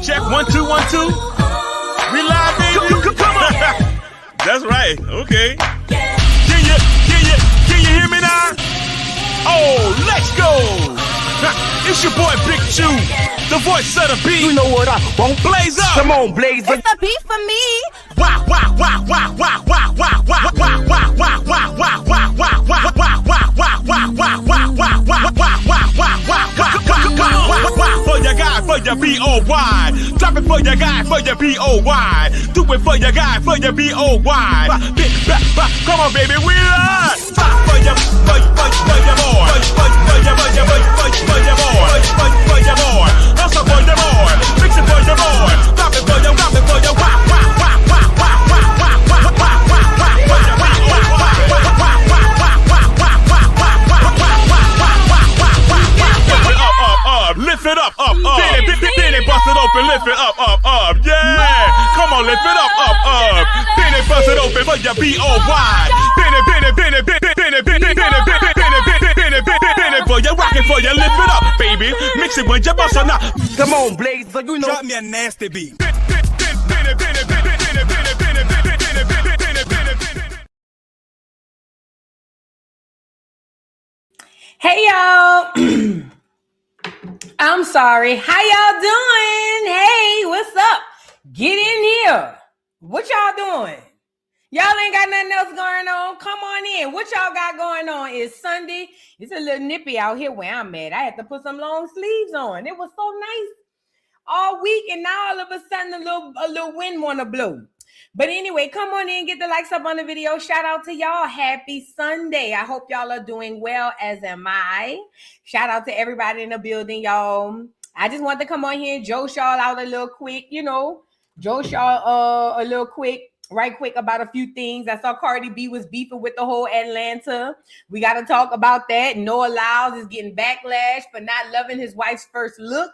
Check 1 2 1 2. We live, baby. Come on. That's right. Okay. Can you hear me now? Oh, let's go. It's your boy Big Chew, the voice of the beat. You know what I won't blaze up. Come on, blaze up. It's the beat for me. Wow, wow, wow, wow, wow, wow, wow, wow, wow, wow, wow, wow, wow, wow, wow, wow, for your guy, for your B-O-Y. Drop it for your guy, for your B-O-Y. Do it for your guy, for your B-O-Y. Come on, baby, we are. For your boy. For your boy. Also for your boy. Fix it for your boy. Drop it for your, lift it up. Then it bust it open, lift it up. Yeah, come on, lift it up. Then it bust it open for your B-O-Y. Then it for your rockin' for your lift it up, baby. Mix it with your bust or not. Come on, blaze. So you know. Drop me a nasty beat. Hey y'all. I'm sorry. How y'all doing? Hey, what's up? Get in here. What y'all doing? Y'all ain't got nothing else going on. Come on in. What y'all got going on? It's Sunday. It's a little nippy out here where I'm at. I had to put some long sleeves on. It was so nice all week, and now all of a sudden a little wind want to blow. But anyway, come on in, get the likes up on the video. Shout out to y'all. Happy Sunday. I hope y'all are doing well, as am I. Shout out to everybody in the building, y'all. I just want to come on here and joke y'all out a little quick, right quick about a few things. I saw Cardi B was beefing with the whole Atlanta. We got to talk about that. Noah Lyles is getting backlash for not loving his wife's first look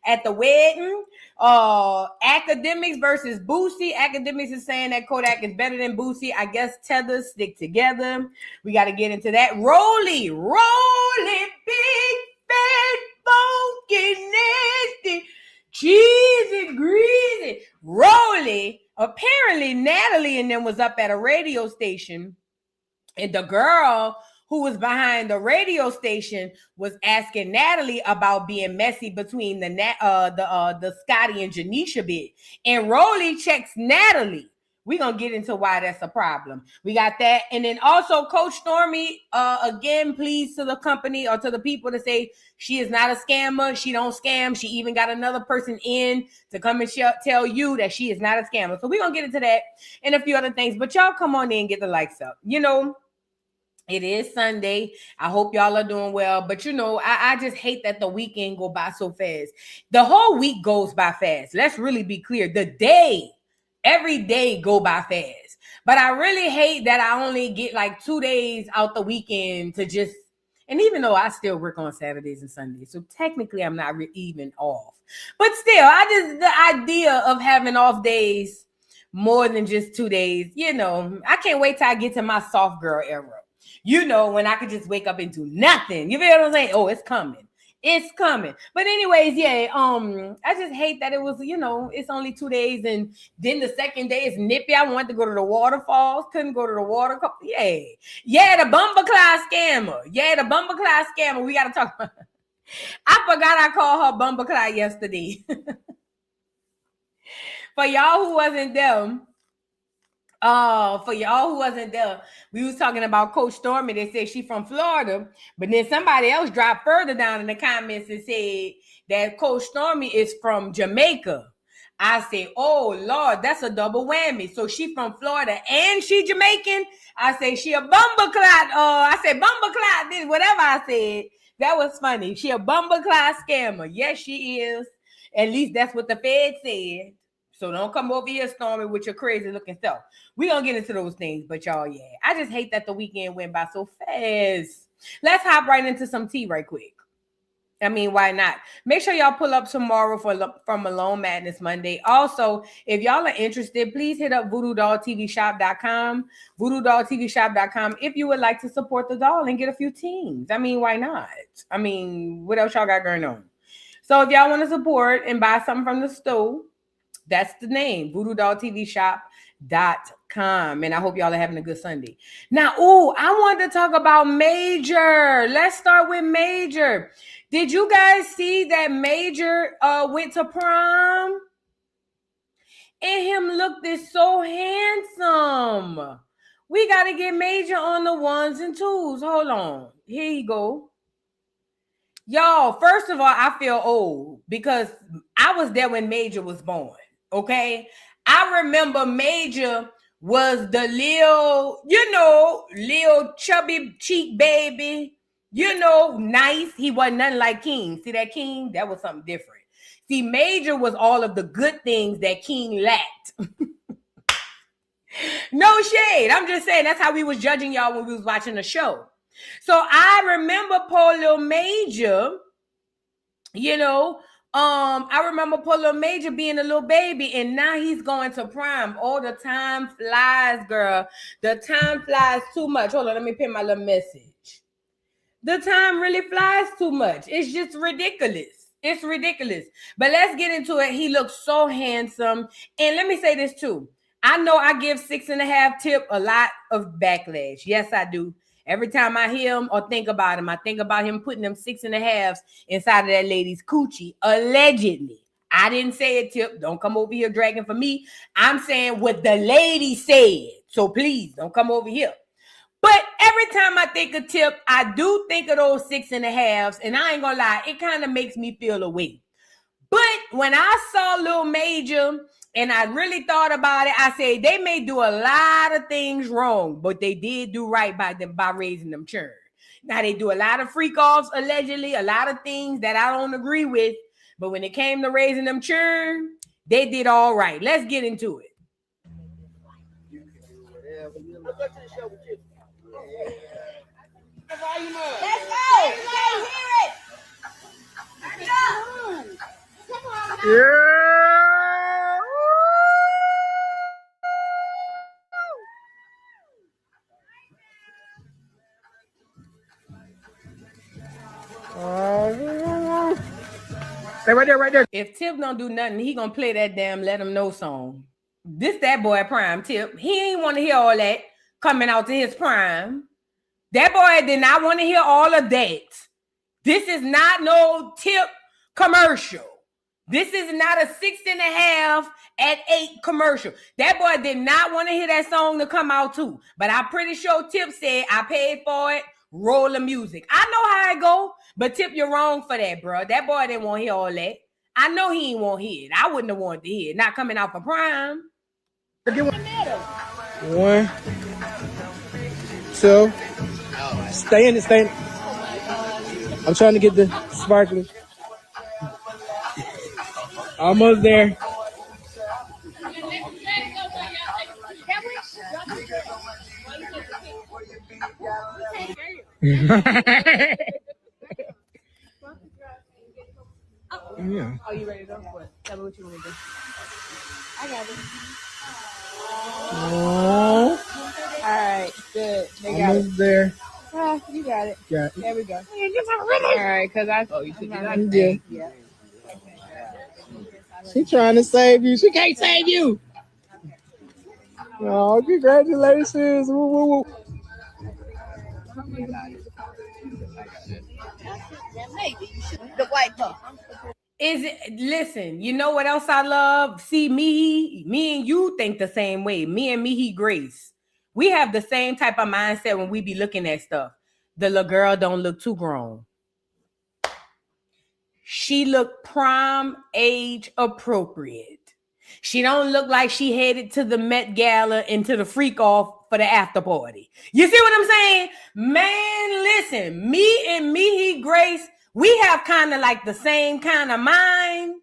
at the wedding. Akademiks versus Boosie. Akademiks is saying that Kodak is better than Boosie. I guess tethers stick together. We got to get into that. Rollie, big, fat, funky, nasty, cheesy, greasy. Rollie. Apparently, Natalie and them was up at a radio station, and the girl who was behind the radio station was asking Natalie about being messy between the Scotty and Janisha bit. And Rollie checks Natalie. We're going to get into why that's a problem. We got that. And then also Coach Stormy, again, please to the company or to the people to say she is not a scammer. She don't scam. She even got another person in to come and tell you that she is not a scammer. So we're going to get into that and a few other things. But y'all come on in and get the likes up. It is Sunday. I hope y'all are doing well. But, I just hate that the weekend go by so fast. The whole week goes by fast. Let's really be clear. Every day go by fast. But I really hate that I only get like 2 days out the weekend to just, and even though I still work on Saturdays and Sundays, so technically I'm not even off. But still, the idea of having off days more than just 2 days, I can't wait till I get to my soft girl era. When I could just wake up and do nothing. You feel what I'm saying? Oh, it's coming. It's coming. But anyways, yeah, I just hate that it was, it's only 2 days. And then the second day is nippy. I wanted to go to the waterfalls. Couldn't go to the water. Yeah, the Bumbleclaw scammer. We got to talk about I forgot I called her Bumbleclaw yesterday. For y'all who wasn't there, we was talking about Coach Stormy. They said she from Florida, but then somebody else dropped further down in the comments and said that Coach Stormy is from Jamaica. I said, oh Lord, that's a double whammy. So she from Florida and she Jamaican. I say she a bumbleclot. I said bumbleclot. This whatever I said. That was funny. She a bumbleclot scammer. Yes, she is. At least that's what the Fed said. So don't come over here, Stormy, with your crazy looking stuff. We're going to get into those things. But y'all, yeah, I just hate that the weekend went by so fast. Let's hop right into some tea right quick. I mean, why not? Make sure y'all pull up tomorrow from Malone Madness Monday. Also, if y'all are interested, please hit up VoodooDollTVShop.com. VoodooDollTVShop.com if you would like to support the doll and get a few teams. I mean, why not? I mean, what else y'all got going on? So if y'all want to support and buy something from the store, that's the name, voodoodolltvshop.com. And I hope y'all are having a good Sunday. Now, I wanted to talk about Major. Let's start with Major. Did you guys see that Major went to prom? And him looked so handsome. We got to get Major on the ones and twos. Hold on. Here you go. Y'all, first of all, I feel old because I was there when Major was born. Okay? I remember Major was the little chubby cheek baby. Nice. He wasn't nothing like King. See that King? That was something different. See, Major was all of the good things that King lacked. No shade. I'm just saying that's how we was judging y'all when we was watching the show. So I remember poor little Major, I remember poor little Major being a little baby, and now he's going to prom. Oh, the time flies, girl. The time flies too much. Hold on, let me pin my little message. The time really flies too much. It's just ridiculous. It's ridiculous. But let's get into it. He looks so handsome. And let me say this too. I know I give 6.5 tip a lot of backlash. Yes, I do. Every time I hear him or think about him, I think about him putting them 6.5s inside of that lady's coochie, allegedly. I didn't say it, Tip. Don't come over here dragging for me. I'm saying what the lady said. So please don't come over here. But every time I think of Tip, I do think of those 6.5s, and I ain't gonna lie, it kind of makes me feel away. But when I saw Lil Major and I really thought about it, I said they may do a lot of things wrong, but they did do right by raising them churn. Now they do a lot of freak offs, allegedly, a lot of things that I don't agree with. But when it came to raising them churn, they did all right. Let's get into it. Let's go. Let's hear it. Come on. Yeah. Stay right there, right there. If Tip don't do nothing, he gonna play that damn Let Him Know song. This that boy prime, Tip. He ain't want to hear all that coming out to his prime. That boy did not want to hear all of that. This is not no Tip commercial. This is not a 6.5 at 8 commercial. That boy did not want to hear that song to come out too. But I'm pretty sure Tip said, I paid for it. Roll the music. I know how it go, but Tip, you're wrong for that, bro. That boy didn't want to hear all that. I know he ain't want to hear it. I wouldn't have wanted to hear it. Not coming out for prime. 1, 2. Stay in it, stay in it. I'm trying to get the sparkling. Almost there. Yeah. Are you ready to go? What? Tell me what you want to do. I got it. Oh. All right, good. They got Almost there. You got it. Got it. There we go. All right, because I. Oh, you should do that. Yeah. She trying to save you. She can't save you. Oh, congratulations. Woo, woo, woo. The white puff. Is it? Listen, you know what else I love? See, me and you think the same way. Me and Mihi Grace. We have the same type of mindset when we be looking at stuff. The little girl don't look too grown. She look prom age appropriate. She don't look like she headed to the Met Gala and to the freak off for the after party. You see what I'm saying? Man, listen, me and Mihi Grace, we have kind of like the same kind of mind.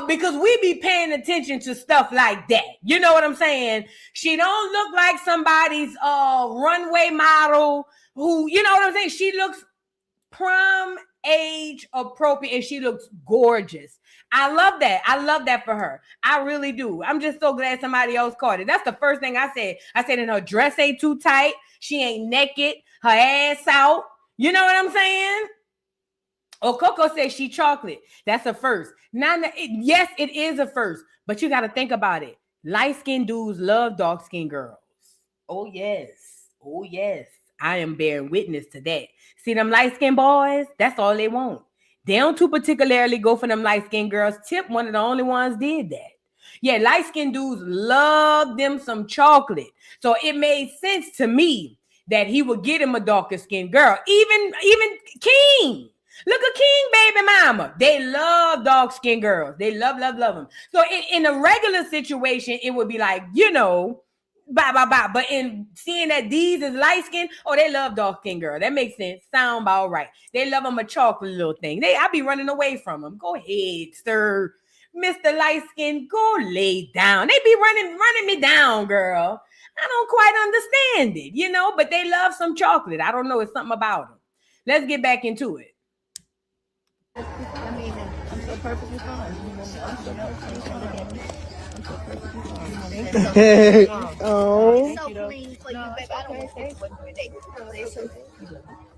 Because we be paying attention to stuff like that. You know what I'm saying? She don't look like somebody's runway model who, you know what I'm saying? She looks prom age appropriate and she looks gorgeous. I love that. I love that for her. I really do. I'm just so glad somebody else caught it. That's the first thing I said. I said, and her dress ain't too tight. She ain't naked. Her ass out. You know what I'm saying? Oh, Coco says she chocolate. That's a first. Nana, yes, it is a first. But you got to think about it. Light-skinned dudes love dark-skinned girls. Oh, yes. Oh, yes. I am bearing witness to that. See them light-skinned boys? That's all they want. They don't too particularly go for them light-skinned girls. Tip, one of the only ones did that. Yeah, light-skinned dudes love them some chocolate. So it made sense to me that he would get him a darker-skinned girl. Even King. Look at King baby mama. They love dark-skinned girls. They love them. So in a regular situation, it would be like, you know, bye. But in seeing that these is light-skinned, oh, they love dark-skinned girl. That makes sense. Sound about right. They love them a chocolate little thing. I be running away from them. Go ahead, sir. Mr. Light-skinned, go lay down. They be running me down, girl. I don't quite understand it, you know, but they love some chocolate. I don't know. It's something about them. Let's get back into it. I mean, I'm so perfectly fine. I'm so perfectly fine. Oh. So clean for you, baby. I don't want to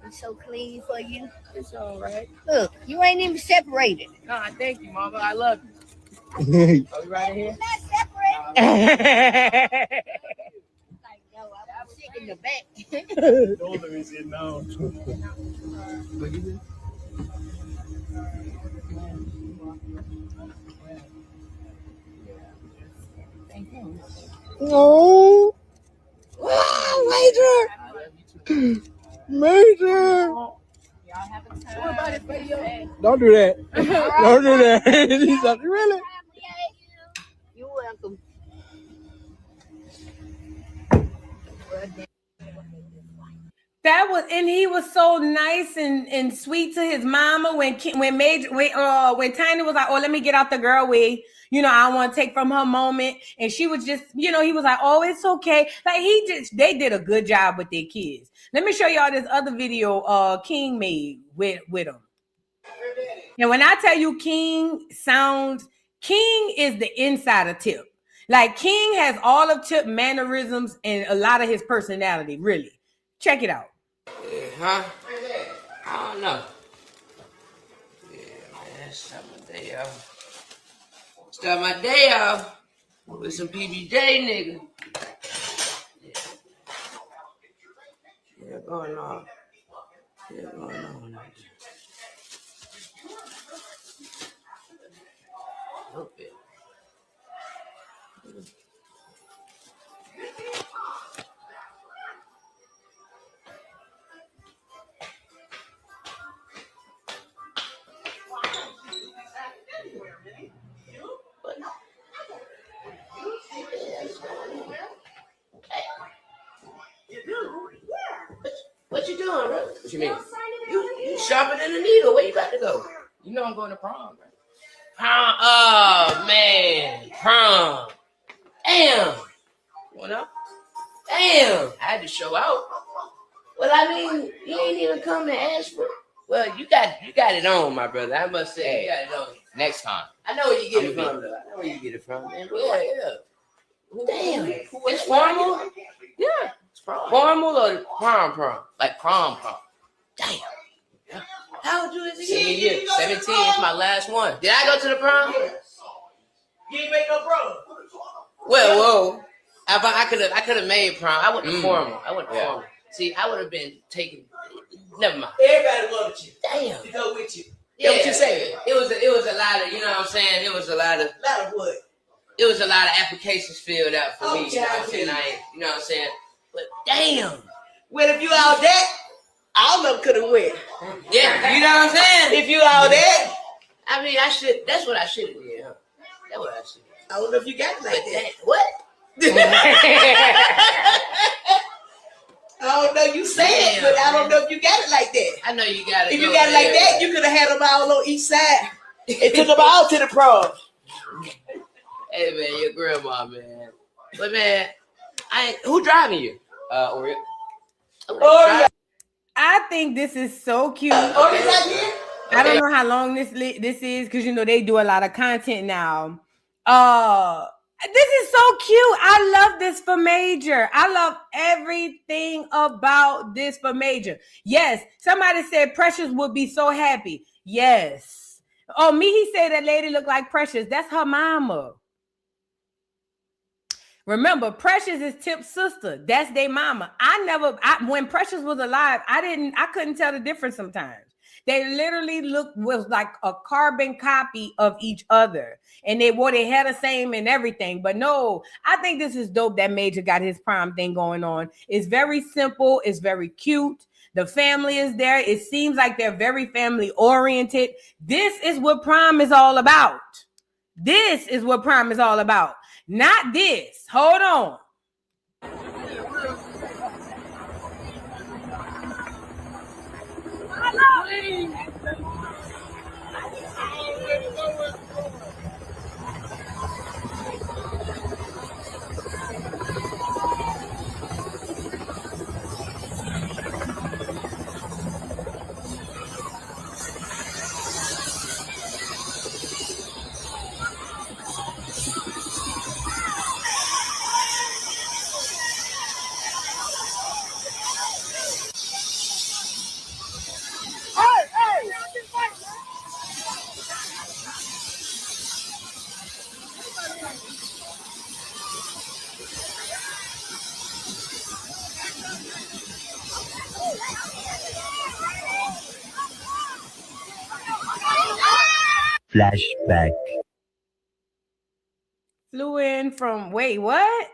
I'm so clean for you. It's all right. Look, you ain't even separated. Nah, thank you, Mama. I love you. Are we right here? Not separated. Like, no, I'm sick in the back. Don't let me sit down. No. Major. Don't do that. Don't do that. He's like, really? You're welcome. That was, and he was so nice and sweet to his mama when Tiny was like, oh, let me get out the girl way. You know, I want to take from her moment. And she was just, you know, he was like, oh, it's okay. Like they did a good job with their kids. Let me show y'all this other video King made with him. And when I tell you King is the insider Tip. Like King has all of Tip mannerisms and a lot of his personality, really. Check it out. Huh? I don't know. Yeah, man, start my day off. Start my day off with some PBJ, nigga. Yeah, going on. Yeah, going on. Okay. What you doing, bro? What you mean? You sharper than a needle. Where you about to go? You know I'm going to prom, right? Prom. Oh, man. Prom. Damn. You know? Damn. I had to show out. Well, I mean, you ain't even come to ask for it. Well, you got it on, my brother. I must say, you got it on. Next time. I know where you get it from, though. I know where you get it from, man. Damn. It's formal? Yeah. It's prom. Formal or prom? Like prom. Damn. Yeah. How old you is again? 17. It's my last one. Did I go to the prom? You ain't make no prom. Well, whoa. I could have made prom. I went to formal. Formal. See, I would have been taking. Never mind. Everybody wanted you. Damn. To go with you. Yeah, what you saying? It was a lot of, you know what I'm saying? It was a lot of what? It was a lot of applications filled out for me. You know what I'm saying? You know what I'm saying? But damn. Well, if you all that, all of them could have went. Yeah, you know what I'm saying? If you all that, I mean, that's what I should have did, huh? That's what I should have. I don't know if you got it like that. What? I don't know you said it, but I don't know if you got it like that. I know you got it. If you got it like that, you could have had them all on each side and took them all to the prom. Hey man, your grandma, man. But man, who driving you? Oreo. Oh, I think this is so cute. Oh, is that here? I don't know how long this is because you know they do a lot of content now. This is so cute. I love this for Major. I love everything about this for Major. Yes, somebody said Precious would be so happy. Yes. Oh, me, he said that lady looked like Precious. That's her mama. Remember, Precious is Tip's sister. That's their mama. When Precious was alive, I couldn't tell the difference sometimes. They literally was like a carbon copy of each other. And they wore their hair the same and everything. But no, I think this is dope that Major got his prom thing going on. It's very simple. It's very cute. The family is there. It seems like they're very family oriented. This is what prom is all about. This is what prom is all about. Not this. Hold on. Flashback. Flew in from, wait, what?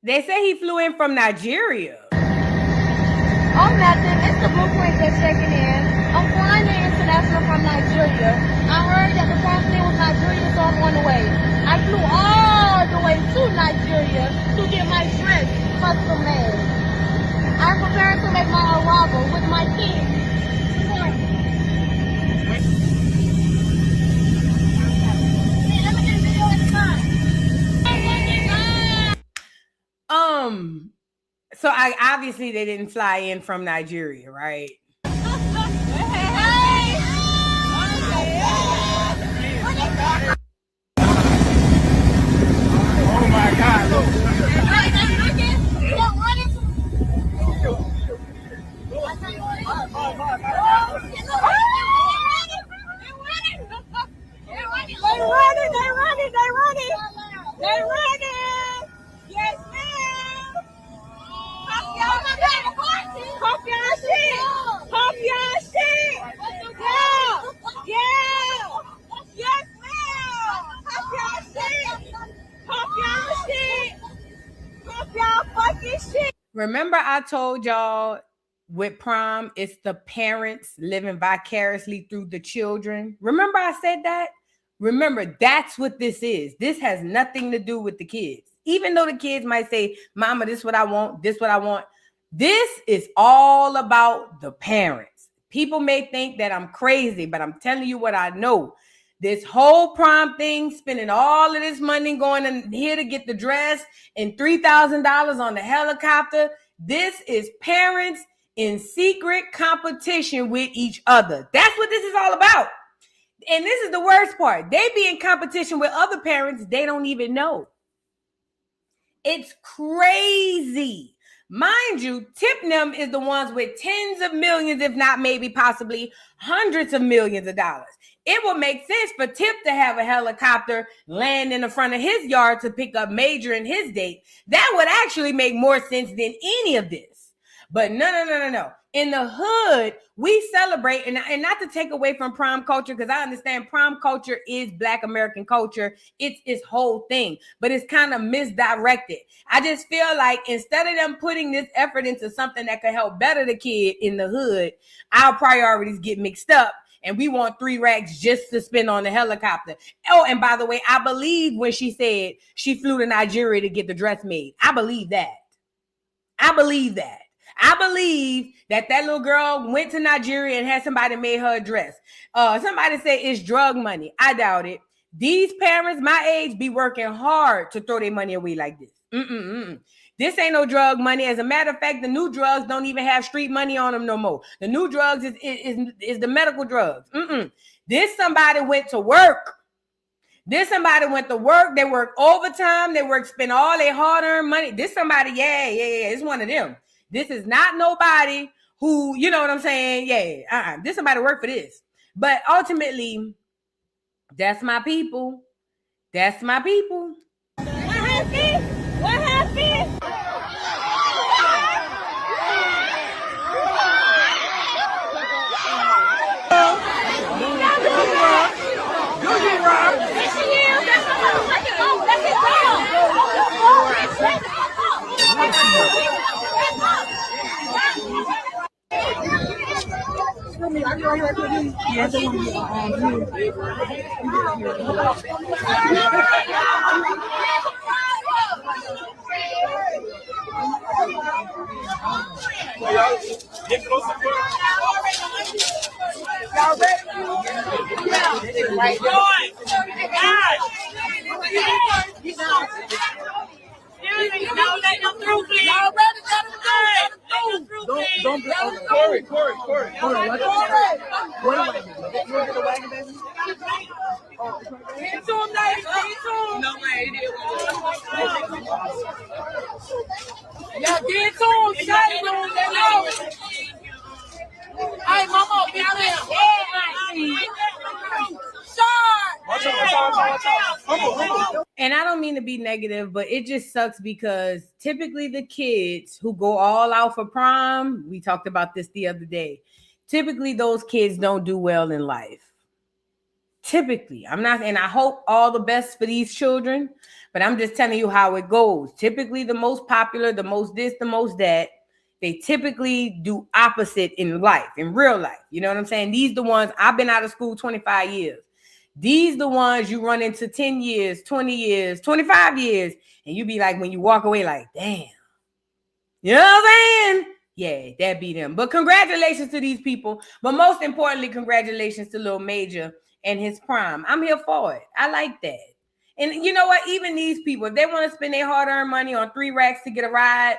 They say he flew in from Nigeria. Oh, nothing. It's the blueprint that's checking in. I'm flying in international from Nigeria. I heard that the prom thing was Nigeria, so I'm on the way. I flew all the way to Nigeria to get my dress custom made. I'm preparing to make my arrival with my kids. So obviously they didn't fly in from Nigeria, right? Oh my God! Look. They running. Yes, ma'am. Pump your shit. Yeah. Yes, ma'am. Pump your fucking shit. Remember I told y'all with prom, it's the parents living vicariously through the children. Remember I said that? Remember, that's what this is. This has nothing to do with the kids. Even though the kids might say, Mama, this is what I want, this is what I want. This is all about the parents. People may think that I'm crazy, but I'm telling you what I know. This whole prom thing, spending all of this money going in here to get the dress and $3,000 on the helicopter. This is parents in secret competition with each other. That's what this is all about. And this is the worst part. They be in competition with other parents they don't even know. It's crazy. Mind you, Tipnum is the ones with tens of millions, if not maybe possibly hundreds of millions of dollars. It would make sense for Tip to have a helicopter land in the front of his yard to pick up Major and his date. That would actually make more sense than any of this. But no. In the hood, we celebrate, and not to take away from prom culture, because I understand prom culture is Black American culture. It's its whole thing, but it's kind of misdirected. I just feel like instead of them putting this effort into something that could help better the kid in the hood, our priorities get mixed up. And we want 3 racks just to spend on the helicopter. Oh, and by the way, I believe when she said she flew to Nigeria to get the dress made. I believe that. I believe that little girl went to Nigeria and had somebody made her a dress. Somebody said it's drug money. I doubt it. These parents my age be working hard to throw their money away like this. This ain't no drug money. As a matter of fact, the new drugs don't even have street money on them no more. The new drugs is the medical drugs. This somebody went to work. This somebody went to work. They worked overtime. They spent all their hard-earned money. This somebody, yeah. It's one of them. This is not nobody who, you know what I'm saying? Yeah. This somebody worked for this. But ultimately, that's my people. That's my people. What happened? What happened? And I don't mean to be negative, but it just sucks because typically the kids who go all out for prom, we talked about this the other day, typically those kids don't do well in life. Typically, and I hope all the best for these children, but I'm just telling you how it goes. Typically the most popular, the most this, the most that, they typically do opposite in life, in real life. You know what I'm saying? These the ones, I've been out of school 25 years. These the ones you run into 10 years, 20 years, 25 years, and you be like, when you walk away, like, damn. You know what I'm saying? Yeah, that be them. But congratulations to these people. But most importantly, congratulations to Lil Major and his prom. I'm here for it. I like that. And you know what? Even these people, if they want to spend their hard-earned money on 3 racks to get a ride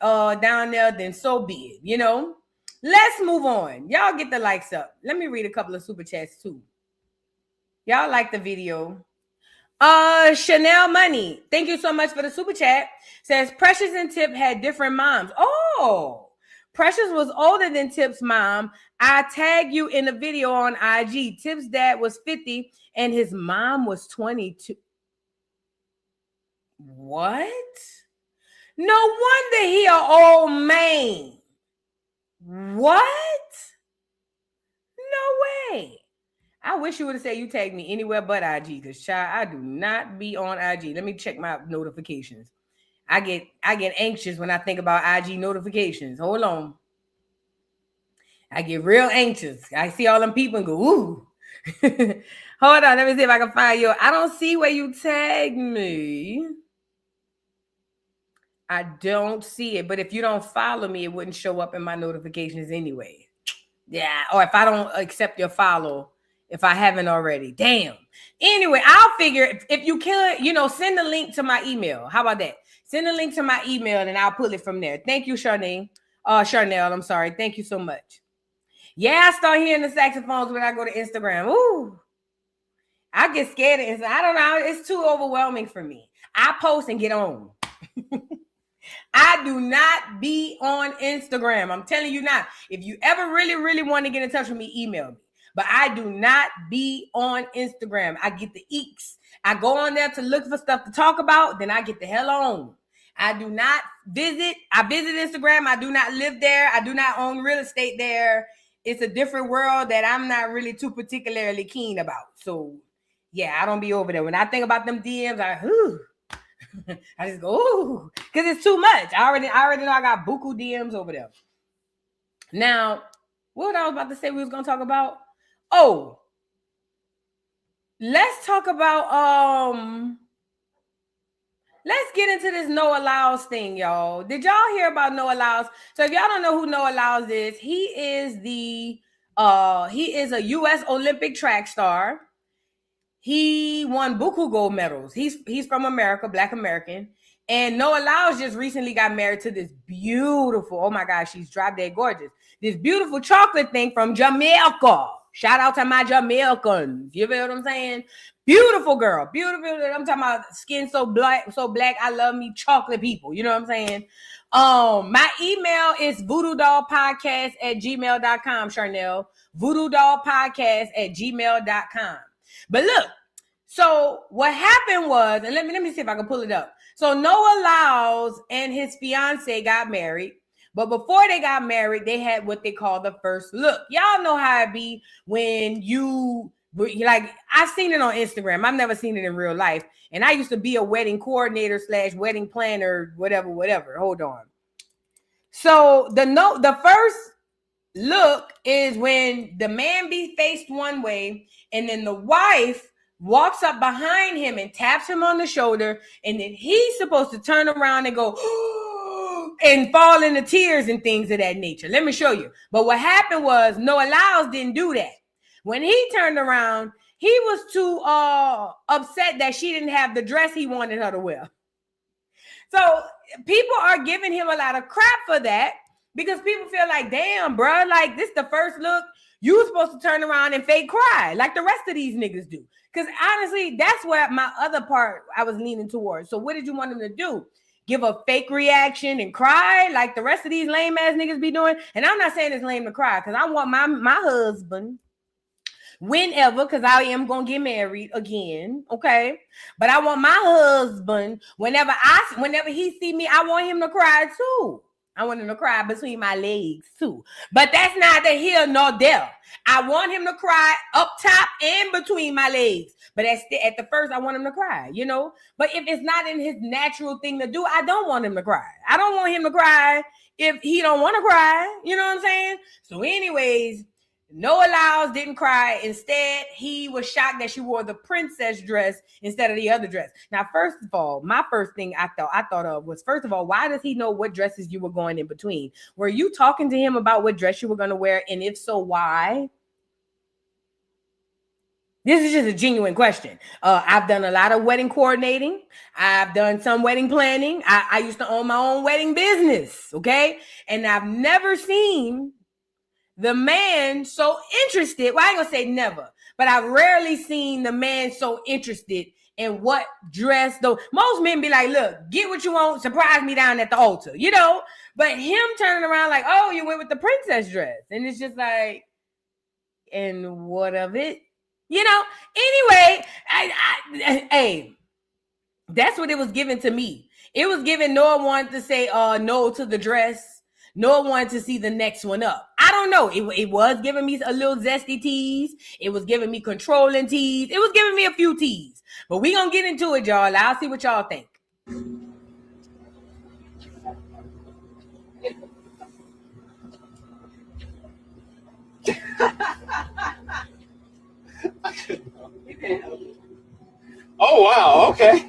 down there, then so be it. You know? Let's move on. Y'all get the likes up. Let me read a couple of super chats too. Y'all like the video. Chanel Money, thank you so much for the super chat. Says Precious and Tip had different moms. Oh, Precious was older than Tip's mom. I tag you in the video on IG. Tip's dad was 50 and his mom was 22. What? No wonder he an old man. What? No way. I wish you would have said you tagged me anywhere but IG, because child, I do not be on IG. Let me check my notifications. I get anxious when I think about IG notifications. Hold on. I get real anxious. I see all them people and go, ooh. Hold on, let me see if I can find you. I don't see where you tagged me. I don't see it, but if you don't follow me, it wouldn't show up in my notifications anyway. Yeah, or if I don't accept your follow, if I haven't already. Damn. Anyway, I'll figure if you could, send the link to my email. How about that? Send the link to my email and I'll pull it from there. Thank you, Charnel. I'm sorry. Thank you so much. Yeah, I start hearing the saxophones when I go to Instagram. Ooh. I get scared of Instagram. I don't know. It's too overwhelming for me. I post and get on. I do not be on Instagram. I'm telling you now. If you ever really, really want to get in touch with me, email me. But I do not be on Instagram. I get the eeks. I go on there to look for stuff to talk about. Then I get the hell on. I do not visit. I visit Instagram. I do not live there. I do not own real estate there. It's a different world that I'm not really too particularly keen about. So, yeah, I don't be over there. When I think about them DMs, I just go, ooh, because it's too much. I already know I got buku DMs over there. Now, what I was about to say we was going to talk about? Oh, let's talk about, let's get into this Noah Lyles thing, y'all. Did y'all hear about Noah Lyles? So if y'all don't know who Noah Lyles is, he is a U.S. Olympic track star. He won buku gold medals. He's from America, Black American. And Noah Lyles just recently got married to this beautiful, oh my gosh, she's drop dead gorgeous. This beautiful chocolate thing from Jamaica. Shout out to my Jamaicans. You feel what I'm saying? Beautiful girl. Beautiful. I'm talking about skin so black. I love me chocolate people. You know what I'm saying? My email is voodoodollpodcast@gmail.com, Charnel. voodoodollpodcast@gmail.com. But look, so what happened was, and let me see if I can pull it up. So Noah Lyles and his fiance got married. But before they got married, they had what they call the first look. Y'all know how it be when you, like, I've seen it on Instagram. I've never seen it in real life. And I used to be a wedding coordinator / wedding planner, whatever. Hold on. So the first look is when the man be faced one way, and then the wife walks up behind him and taps him on the shoulder, and then he's supposed to turn around and go, and fall into tears and things of that nature. Let me show you. But what happened was Noah Lyles didn't do that. When he turned around, he was too upset that she didn't have the dress he wanted her to wear. So people are giving him a lot of crap for that because people feel like, damn, bro, like this the first look. You were supposed to turn around and fake cry like the rest of these niggas do. Because honestly, that's what my other part I was leaning towards. So what did you want him to do? Give a fake reaction and cry like the rest of these lame ass niggas be doing? And I'm not saying it's lame to cry because I want my husband whenever, because I am gonna get married again, okay? But I want my husband whenever he see me, I want him to cry too. I want him to cry between my legs too. But that's neither here nor there. I want him to cry up top and between my legs. But at the first, I want him to cry, you know? But if it's not in his natural thing to do, I don't want him to cry. I don't want him to cry if he don't want to cry. You know what I'm saying? So anyways, Noah Lyles didn't cry. Instead, he was shocked that she wore the princess dress instead of the other dress. Now, first of all, my first thing I thought of was, first of all, why does he know what dresses you were going in between? Were you talking to him about what dress you were going to wear? And if so, why? This is just a genuine question. I've done a lot of wedding coordinating. I've done some wedding planning. I used to own my own wedding business, okay? And I've never seen the man so interested. Well, I ain't gonna say never, but I've rarely seen the man so interested in what dress, though. Most men be like, look, get what you want, surprise me down at the altar, you know? But him turning around like, oh, you went with the princess dress. And it's just like, and what of it? You know, anyway, hey, that's what it was given to me. It was given, Noah wanted to say no to the dress. Noah wanted to see the next one up. I don't know. It was giving me a little zesty tease. It was giving me controlling tease. It was giving me a few tease. But we gonna get into it, y'all. I'll see what y'all think. Oh, wow. Okay.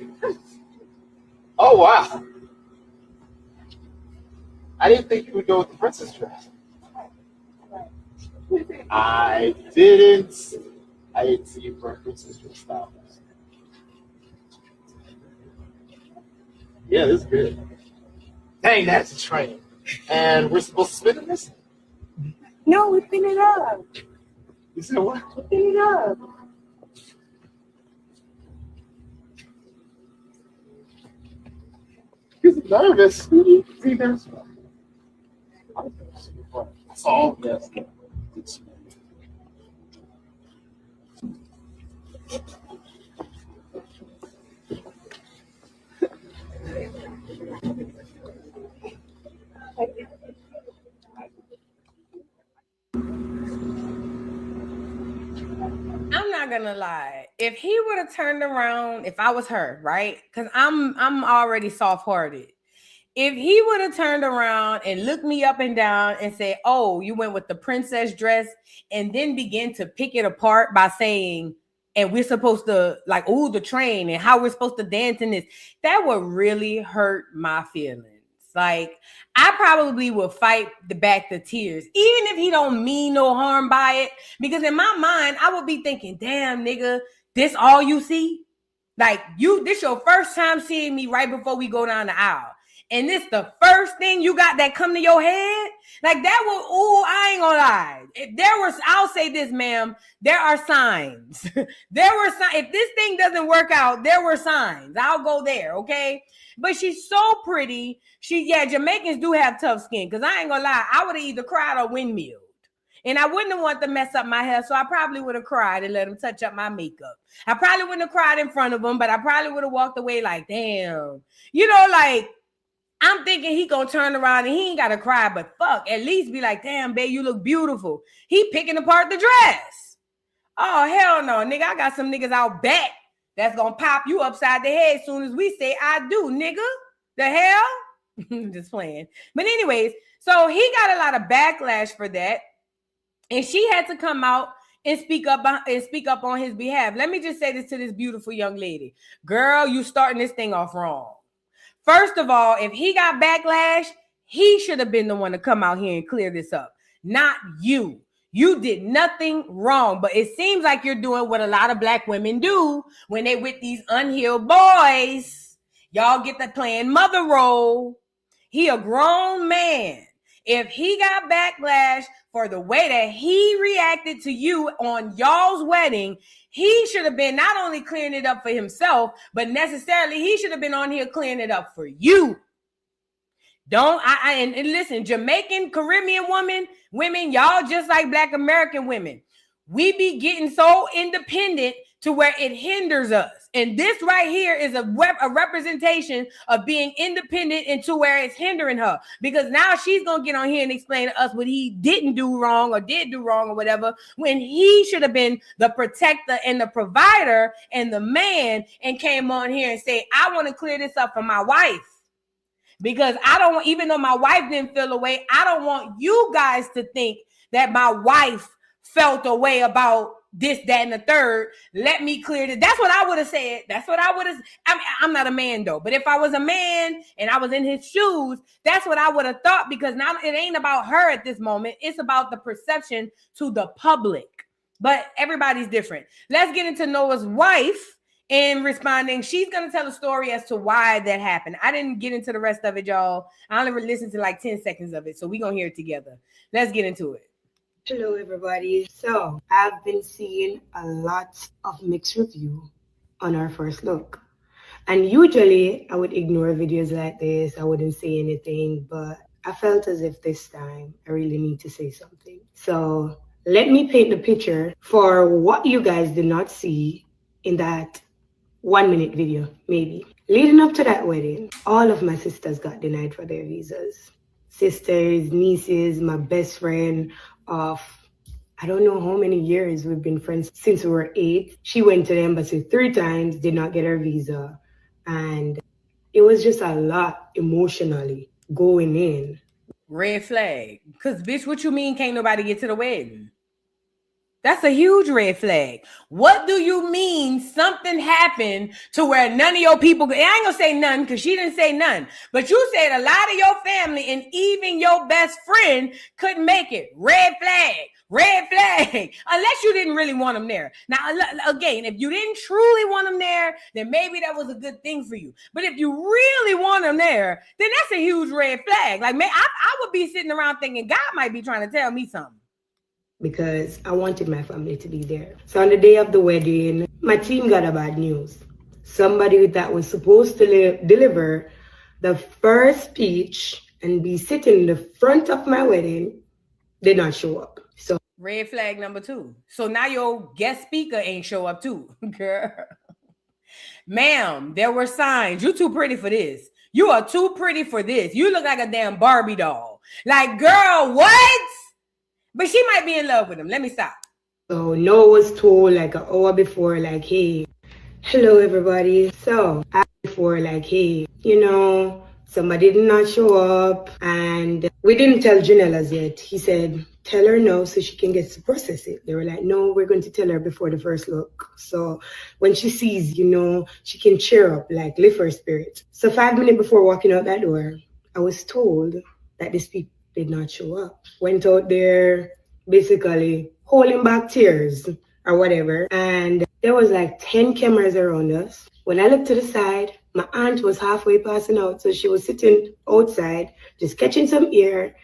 Oh, wow. I didn't think you would go with the princess dress. I didn't see you for a princess dress style. Yeah, this is good. Dang, that's a train. And we're supposed to spin in this? No, we spin it up. You said what? We spin it up. He's nervous. See, there's oh, yes. I'm not gonna lie. If he would have turned around, if I was her, right? Because I'm already soft-hearted. If he would have turned around and looked me up and down and said, oh, you went with the princess dress, and then begin to pick it apart by saying, and we're supposed to, like, oh, the train and how we're supposed to dance in this, that would really hurt my feelings. Like, I probably would fight back the tears, even if he don't mean no harm by it. Because in my mind, I would be thinking, damn, nigga, this all you see? Like, this your first time seeing me right before we go down the aisle. and this the first thing you got that come to your head, like that will, I ain't gonna lie. I'll say this, ma'am, there are signs. There were signs. If this thing doesn't work out, there were signs. I'll go there, okay? But she's so pretty. Jamaicans do have tough skin, because I ain't gonna lie, I would have either cried or windmilled. And I wouldn't have wanted to mess up my hair, so I probably would have cried and let him touch up my makeup. I probably wouldn't have cried in front of him, but I probably would have walked away like, damn. You know, like, I'm thinking he gonna turn around and he ain't gotta cry, but fuck, at least be like, damn, babe, you look beautiful. He picking apart the dress. Oh, hell no, nigga. I got some niggas out back that's gonna pop you upside the head as soon as we say I do, nigga. The hell? Just playing. But anyways, so he got a lot of backlash for that. And she had to come out and speak up on his behalf. Let me just say this to this beautiful young lady. Girl, you starting this thing off wrong. First of all, if he got backlash, he should have been the one to come out here and clear this up, not you. You did nothing wrong, but it seems like you're doing what a lot of black women do when they with these unhealed boys. Y'all get the playing mother role. He a grown man. If he got backlash for the way that he reacted to you on y'all's wedding, he should have been not only clearing it up for himself, but necessarily he should have been on here clearing it up for you. And listen, Jamaican, Caribbean women, y'all just like Black American women. We be getting so independent to where it hinders us. And this right here is a representation of being independent and to where it's hindering her. Because now she's going to get on here and explain to us what he didn't do wrong or did do wrong or whatever, when he should have been the protector and the provider and the man and came on here and say, I want to clear this up for my wife. Because I don't, even though my wife didn't feel a way, I don't want you guys to think that my wife felt a way about this, that, and the third. Let me clear it. That's what I would have said. That's what I would have. I'm not a man though, but if I was a man and I was in his shoes, that's what I would have thought, because now it ain't about her at this moment. It's about the perception to the public. But everybody's different. Let's get into Noah's wife and responding. She's going to tell a story as to why that happened. I didn't get into the rest of it, y'all. I only listened to like 10 seconds of it. So we're going to hear it together. Let's get into it. Hello, everybody. So I've been seeing a lot of mixed review on our first look. And usually I would ignore videos like this. I wouldn't say anything, but I felt as if this time I really need to say something. So let me paint the picture for what you guys did not see in that 1 minute video, maybe. Leading up to that wedding, all of my sisters got denied for their visas. Sisters, nieces, my best friend of, I don't know how many years we've been friends, since we were 8. She went to the embassy 3 times, did not get her visa. And it was just a lot emotionally going in. Red flag. Because, bitch, what you mean can't nobody get to the wedding? That's a huge red flag. What do you mean something happened to where none of your people, I ain't gonna say none because she didn't say none, but you said a lot of your family and even your best friend couldn't make it. Red flag, red flag. Unless you didn't really want them there. Now, again, if you didn't truly want them there, then maybe that was a good thing for you. But if you really want them there, then that's a huge red flag. Like, man, I would be sitting around thinking God might be trying to tell me something. Because I wanted my family to be there. So on the day of the wedding, my team got a bad news. Somebody that was supposed to deliver the first speech and be sitting in the front of my wedding did not show up. So red flag number 2. So now your guest speaker ain't show up too, girl. Ma'am, there were signs. You too pretty for this. You are too pretty for this. You look like a damn Barbie doll. Like, girl, what? But she might be in love with him. Let me stop. So Noah was told like an hour before, like, hey, hello, everybody. So before, like, hey, you know, somebody did not show up. And we didn't tell Janella's yet. He said, tell her no so she can get to process it. They were like, no, we're going to tell her before the first look. So when she sees, you know, she can cheer up, like lift her spirit. So 5 minutes before walking out that door, I was told that these people did not show up. Went out there basically holding back tears or whatever. And there was like 10 cameras around us. When I looked to the side, My aunt was halfway passing out, so she was sitting outside, just catching some air,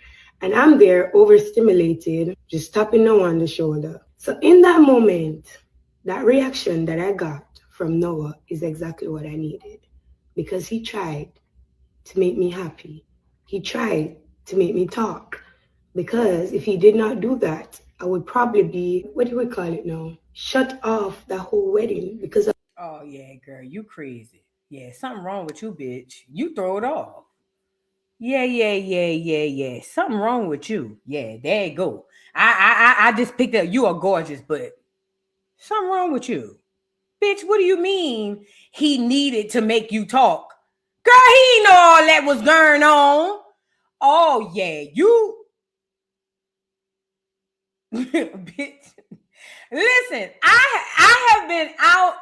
and I'm there overstimulated, just tapping her on the shoulder. So in that moment, that reaction that I got from Noah is exactly what I needed, because he tried to make me happy. He tried to make me talk, because if he did not do that, I would probably be, what do we call it now? Shut off the whole wedding because of. Oh yeah, girl, you crazy. Yeah, something wrong with you, bitch. You throw it off. Yeah. Something wrong with you. Yeah, there you go. I just picked up. You are gorgeous, but something wrong with you, bitch. What do you mean he needed to make you talk? Girl, he know all that was going on. Oh yeah, you. Bitch. Listen, I have been out.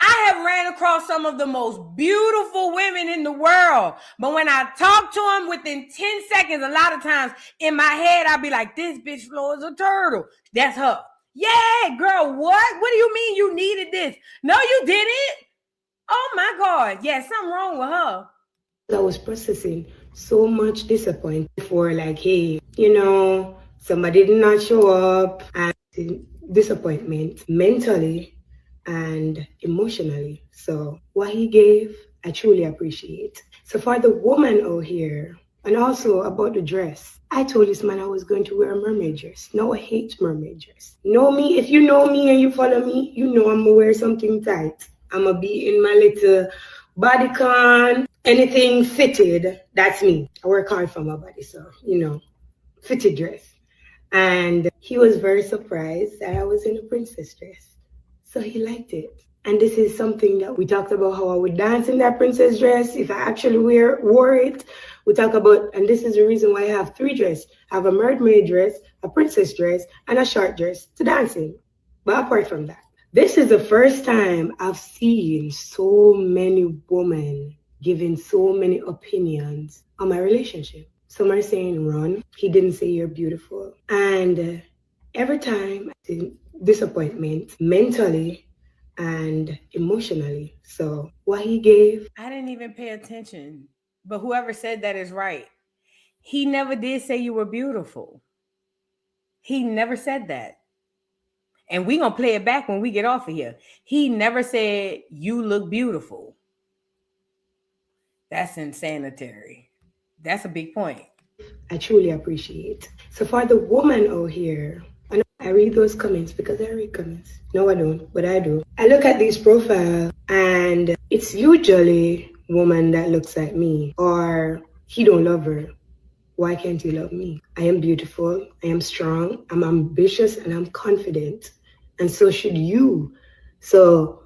I have ran across some of the most beautiful women in the world. But when I talk to them within 10 seconds, a lot of times in my head, I'll be like, this bitch Flo is a turtle. That's her. Yeah, girl, what? What do you mean you needed this? No, you didn't. Oh my God. Yeah, something wrong with her. I was processing so much disappointment for like, hey, you know, somebody did not show up, and disappointment mentally and emotionally. So what he gave, I truly appreciate. So for the woman out here, and also about the dress, I told this man I was going to wear a mermaid dress. No, I hate mermaid dress. Know me, if you know me and you follow me, you know I'm gonna wear something tight. I'm gonna be in my little bodycon, anything fitted, that's me. I work hard for my body, so, you know, fitted dress. And he was very surprised that I was in a princess dress. So he liked it. And this is something that we talked about, how I would dance in that princess dress if I actually wore it. We talk about, and this is the reason why I have 3 dresses. I have a mermaid dress, a princess dress, and a short dress to dance in. But apart from that, this is the first time I've seen so many women giving so many opinions on my relationship. Some are saying, run. He didn't say you're beautiful. And every time I see disappointment mentally and emotionally. So what he gave. I didn't even pay attention. But whoever said that is right. He never did say you were beautiful. He never said that. And we're going to play it back when we get off of here. He never said you look beautiful. That's insanitary. That's a big point. I truly appreciate. So for the woman out here, and I read those comments because I read comments. No, I don't, but I do. I look at these profiles and it's usually woman that looks at me, or he don't love her. Why can't he love me? I am beautiful, I am strong, I'm ambitious, and I'm confident. And so should you. So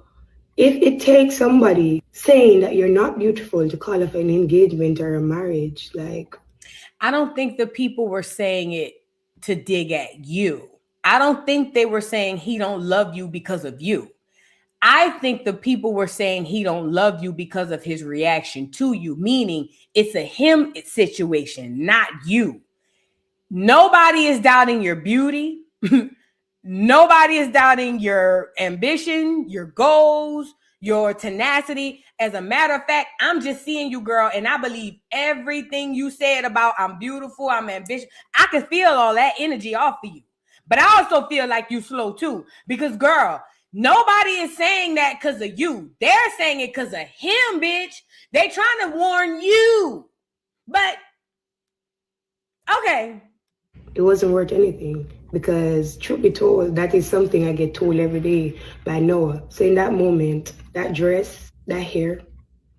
if it takes somebody saying that you're not beautiful to call off an engagement or a marriage, like. I don't think the people were saying it to dig at you. I don't think they were saying he don't love you because of you. I think the people were saying he don't love you because of his reaction to you, meaning it's a him situation, not you. Nobody is doubting your beauty. Nobody is doubting your ambition, your goals, your tenacity. As a matter of fact, I'm just seeing you, girl, and I believe everything you said about I'm beautiful, I'm ambitious. I can feel all that energy off of you. But I also feel like you slow too, because girl, nobody is saying that because of you. They're saying it because of him, bitch. They trying to warn you. But okay. It wasn't worth anything, because truth be told, that is something I get told every day by Noah. So in that moment, that dress, that hair,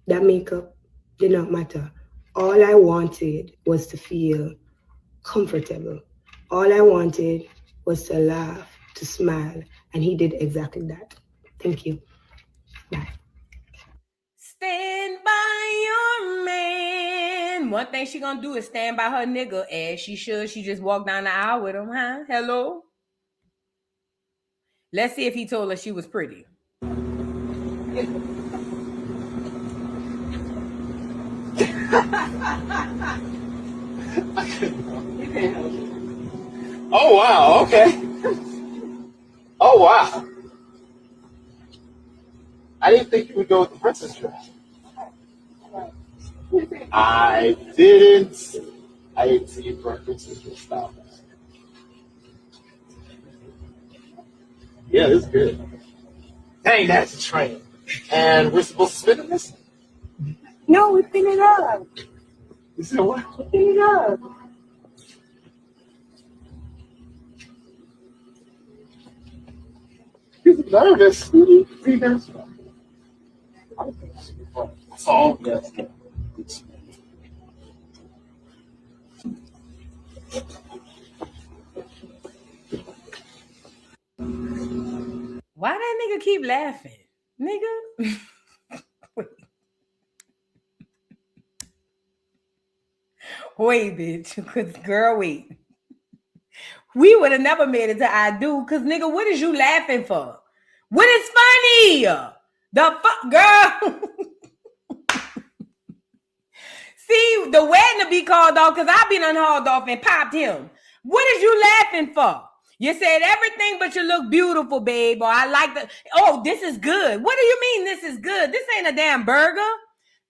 that makeup did not matter. All I wanted was to feel comfortable. All I wanted was to laugh, to smile, and he did exactly that. Thank you. Bye. Stand by your man. One thing she gonna do is stand by her nigga, as she should. She just walked down the aisle with him, huh? Hello? Let's see if he told her she was pretty. Oh, wow. Okay. Oh, wow. I didn't think you would go with the princess dress. I didn't. I ate see preferences and stuff. Yeah, this is good. Dang, that's a train. And we're supposed to spin this? No, we pin it up. You said what? We pin it up. He's nervous. He's nervous. Oh, yes. Why that nigga keep laughing? Nigga. Wait, bitch. Because, girl, wait. We would have never made it to I do. Because, nigga, what is you laughing for? What is funny? The fuck, girl. See, the wedding to be called off because I've been unhauled off and popped him. What is you laughing for? You said everything but you look beautiful, babe. Or I like the, oh, this is good. What do you mean this is good? This ain't a damn burger.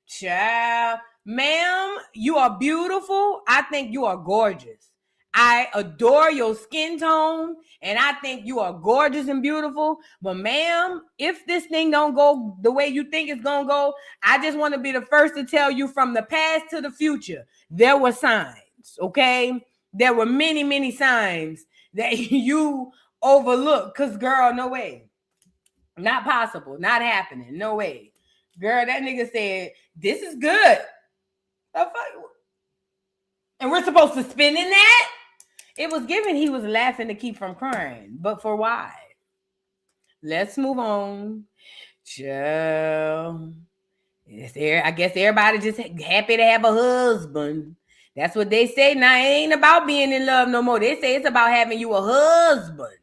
Child, ma'am, you are beautiful. I think you are gorgeous. I adore your skin tone, and I think you are gorgeous and beautiful. But ma'am, if this thing don't go the way you think it's gonna go, I just want to be the first to tell you from the past to the future, there were signs, okay? There were many, many signs that you overlooked. Because, girl, no way. Not possible. Not happening. No way. Girl, that nigga said, this is good. The fuck? And we're supposed to spin in that? It was given he was laughing to keep from crying. But for why? Let's move on. Chill. I guess everybody just happy to have a husband. That's what they say. Now, it ain't about being in love no more. They say it's about having you a husband.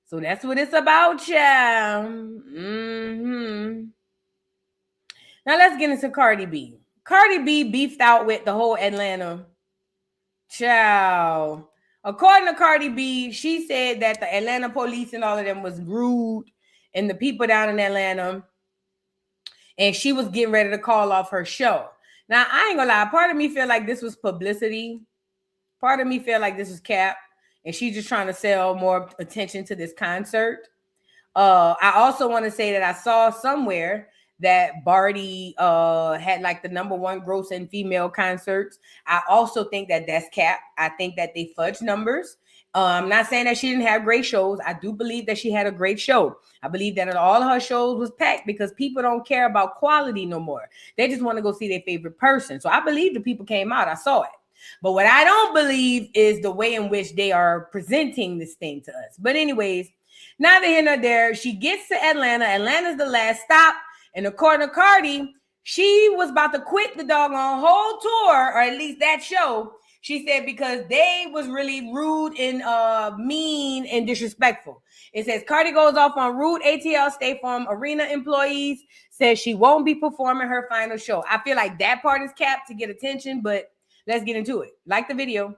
So that's what it's about, child. Mm-hmm. Now, let's get into Cardi B. Cardi B beefed out with the whole Atlanta. Child. According to Cardi B, she said that the Atlanta police and all of them was rude and the people down in Atlanta. And she was getting ready to call off her show. Now, I ain't gonna lie. Part of me feel like this was publicity. Part of me feel like this was cap. And she's just trying to sell more attention to this concert. I also want to say that I saw somewhere that Barty had like the #1 grossing female concerts. I also think that that's cap. I think that they fudge numbers. I'm not saying that she didn't have great shows. I do believe that she had a great show. I believe that all of her shows was packed because people don't care about quality no more. They just want to go see their favorite person. So I believe the people came out. I saw it. But what I don't believe is the way in which they are presenting this thing to us. But anyways, neither here nor there. She gets to Atlanta. Atlanta's the last stop. And according to Cardi, she was about to quit the doggone whole tour, or at least that show. She said because they was really rude and mean and disrespectful. It says Cardi goes off on rude ATL State Farm Arena employees, says she won't be performing her final show. I feel like that part is capped to get attention, but let's get into it. Like the video.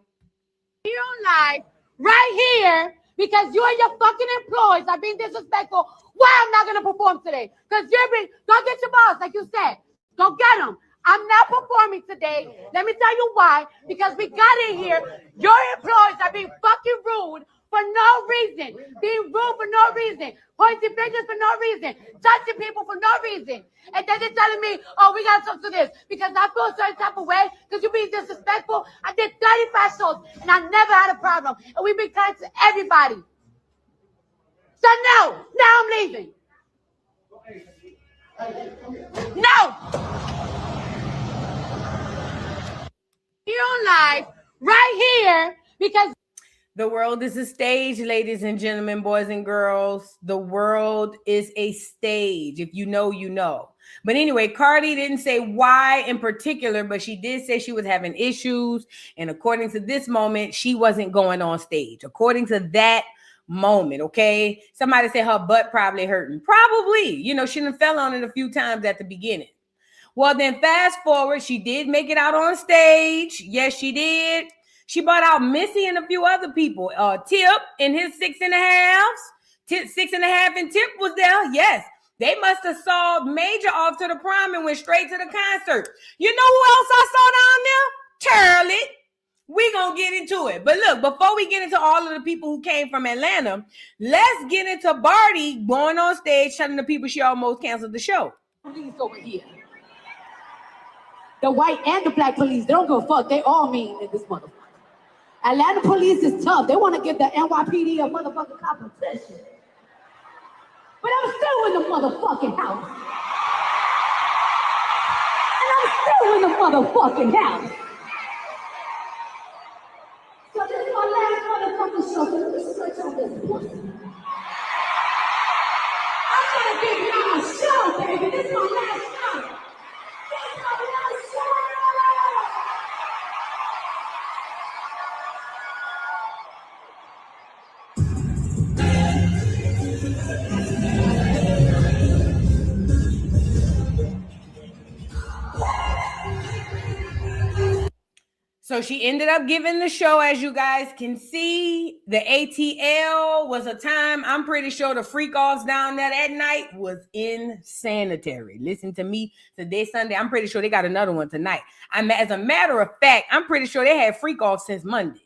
Here on live, right here, because you and your fucking employees are being disrespectful. Why I'm not going to perform today? Because go get your boss, like you said. Go get them. I'm not performing today. Let me tell you why. Because we got in here. Your employees are being fucking rude for no reason. Being rude for no reason. Pointing fingers for no reason. Touching people for no reason. And then they're telling me, oh, we got to talk to this. Because I feel a certain type of way. Because you're being disrespectful. I did 35 shows. And I never had a problem. And we've been kind to everybody. So no. Now I'm leaving. No. Here on live, right here, because the world is a stage, ladies and gentlemen, boys and girls. The world is a stage. If you know, you know. But anyway, Cardi didn't say why in particular, but she did say she was having issues. And according to this moment, she wasn't going on stage. According to that moment, okay? Somebody said her butt probably hurting. Probably. You know, she done fell on it a few times at the beginning. Well, then fast forward, she did make it out on stage. Yes, she did. She brought out Missy and a few other people. Tip in his 6.5. 6.5 and Tip was there. Yes. They must have saw Major off to the prom and went straight to the concert. You know who else I saw down there? Charlotte. We're going to get into it. But look, before we get into all of the people who came from Atlanta, let's get into Barty going on stage telling the people she almost canceled the show. Police over here. The white and the black police, they don't give a fuck. They all mean in this motherfucker. Atlanta police is tough. They want to give the NYPD a motherfucking competition. But I'm still in the motherfucking house. And I'm still in the motherfucking house. So this is my last motherfucking show. So let me switch on this pussy. I'm gonna give y'all a show, baby. This is my last show. This is my last show. So she ended up giving the show, as you guys can see. The ATL was a time, I'm pretty sure the freak-offs down there that night was insanitary. Listen to me, today Sunday, I'm pretty sure they got another one tonight. As a matter of fact, I'm pretty sure they had freak-offs since Monday.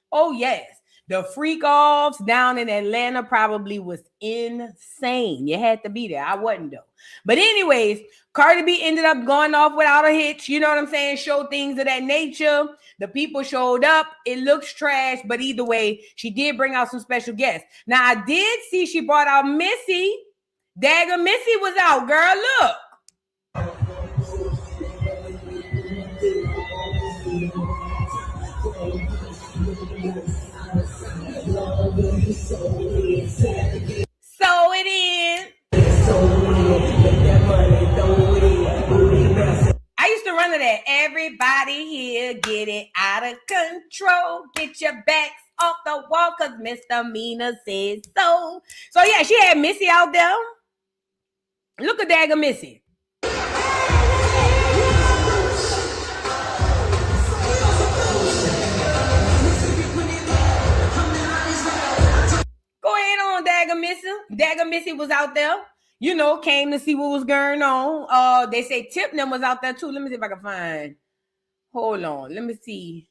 Oh, yes. The freak-offs down in Atlanta probably was insane. You had to be there. I wasn't, though. But anyways, Cardi B ended up going off without a hitch. You know what I'm saying? Show things of that nature. The people showed up. It looks trash, but either way, she did bring out some special guests. Now, I did see she brought out Missy. Dagger Missy was out, girl. Look. So it is. I used to run to that. Everybody here, get it out of control. Get your backs off the wall, because Misdemeanor says so. So yeah, she had Missy out there. Look at Dagger Missy. Go ahead on, Dagger Missy. Dagger Missy was out there. You know, came to see what was going on. They say Tipnum was out there too. Let me see if I can find. Hold on. Let me see.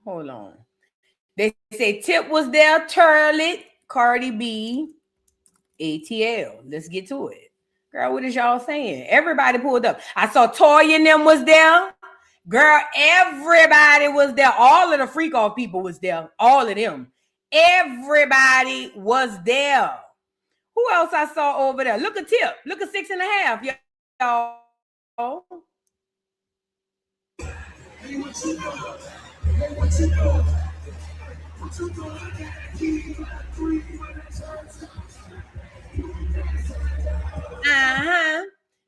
Hold on. They say Tip was there. Turlet, Cardi B, ATL. Let's get to it. Girl, what is y'all saying? Everybody pulled up. I saw Toya and them was there. Girl, everybody was there. All of the freak off people was there. All of them. Everybody was there. Who else I saw over there? Look at Tip. Look at 6.5, y'all.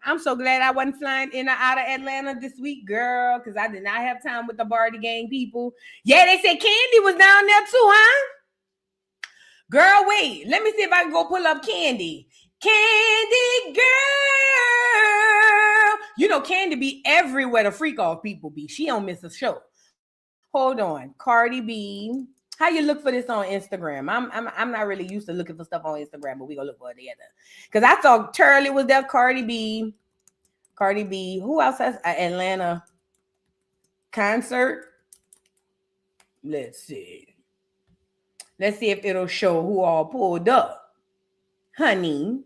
I'm so glad I wasn't flying in or out of Atlanta this week, girl, because I did not have time with the Barty gang people. Yeah, they said Candy was down there too, huh? Girl, wait. Let me see if I can go pull up Candy. Candy girl. You know, Candy be everywhere the freak off people be. She don't miss a show. Hold on. Cardi B. How you look for this on Instagram? I'm not really used to looking for stuff on Instagram, but we gonna look for it together. Because I thought Turley was there, Cardi B. Who else has an Atlanta concert? Let's see. Let's see if it'll show who all pulled up. Honey.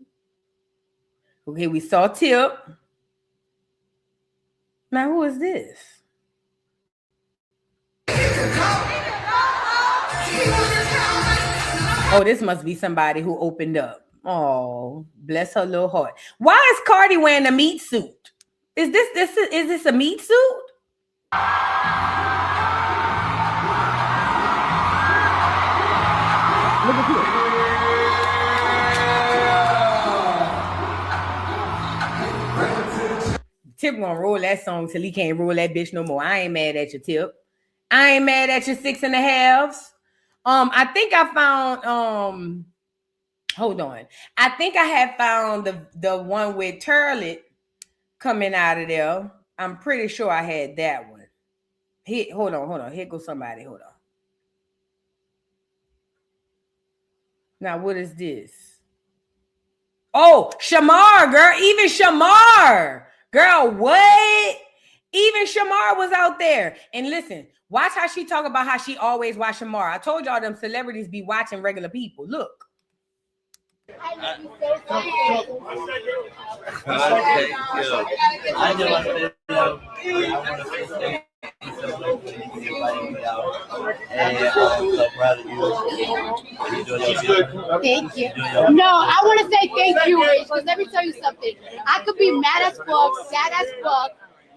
Okay, we saw Tip. Now, who is this? Oh, this must be somebody who opened up. Oh, bless her little heart. Why is Cardi wearing a meat suit? Is this a meat suit? Look at this. Tip gonna roll that song till he can't roll that bitch no more. I ain't mad at you, Tip. I ain't mad at you, 6.5. I think I found hold on. I think I had found the one with Turlet coming out of there. I'm pretty sure I had that one. Hold on. Here goes somebody. Hold on. Now, what is this? Oh, Shamar, girl. Even Shamar. Girl, what? Even Shamar was out there. And listen, watch how she talk about how she always watch Shamar. I told y'all them celebrities be watching regular people. Look. I love you so much. I just want to say I'm so proud of you. Thank you. No, I want to say thank you, Rich, because let me tell you something. I could be mad as fuck, sad as fuck.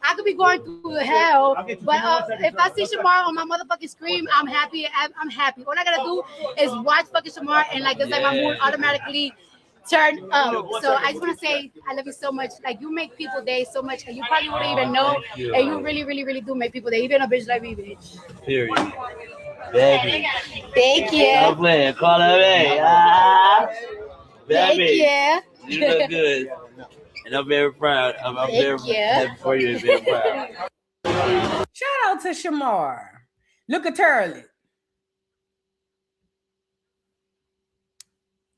I could be going through hell, but if I see Shamar on my motherfucking screen, I'm happy. I'm happy. All I gotta do is watch fucking Shamar, and like it's like my mood automatically turn up. So I just want to say I love you so much. Like you make people day so much, and you probably wouldn't even know. And you really, really, really do make people day. Even a bitch like me, bitch. Period. Baby. Thank you. I'm playing. Call her me. Baby. Thank you. You look good. And I'm very proud. I'm very happy for you. Very proud. Shout out to Shamar. Look at Turley.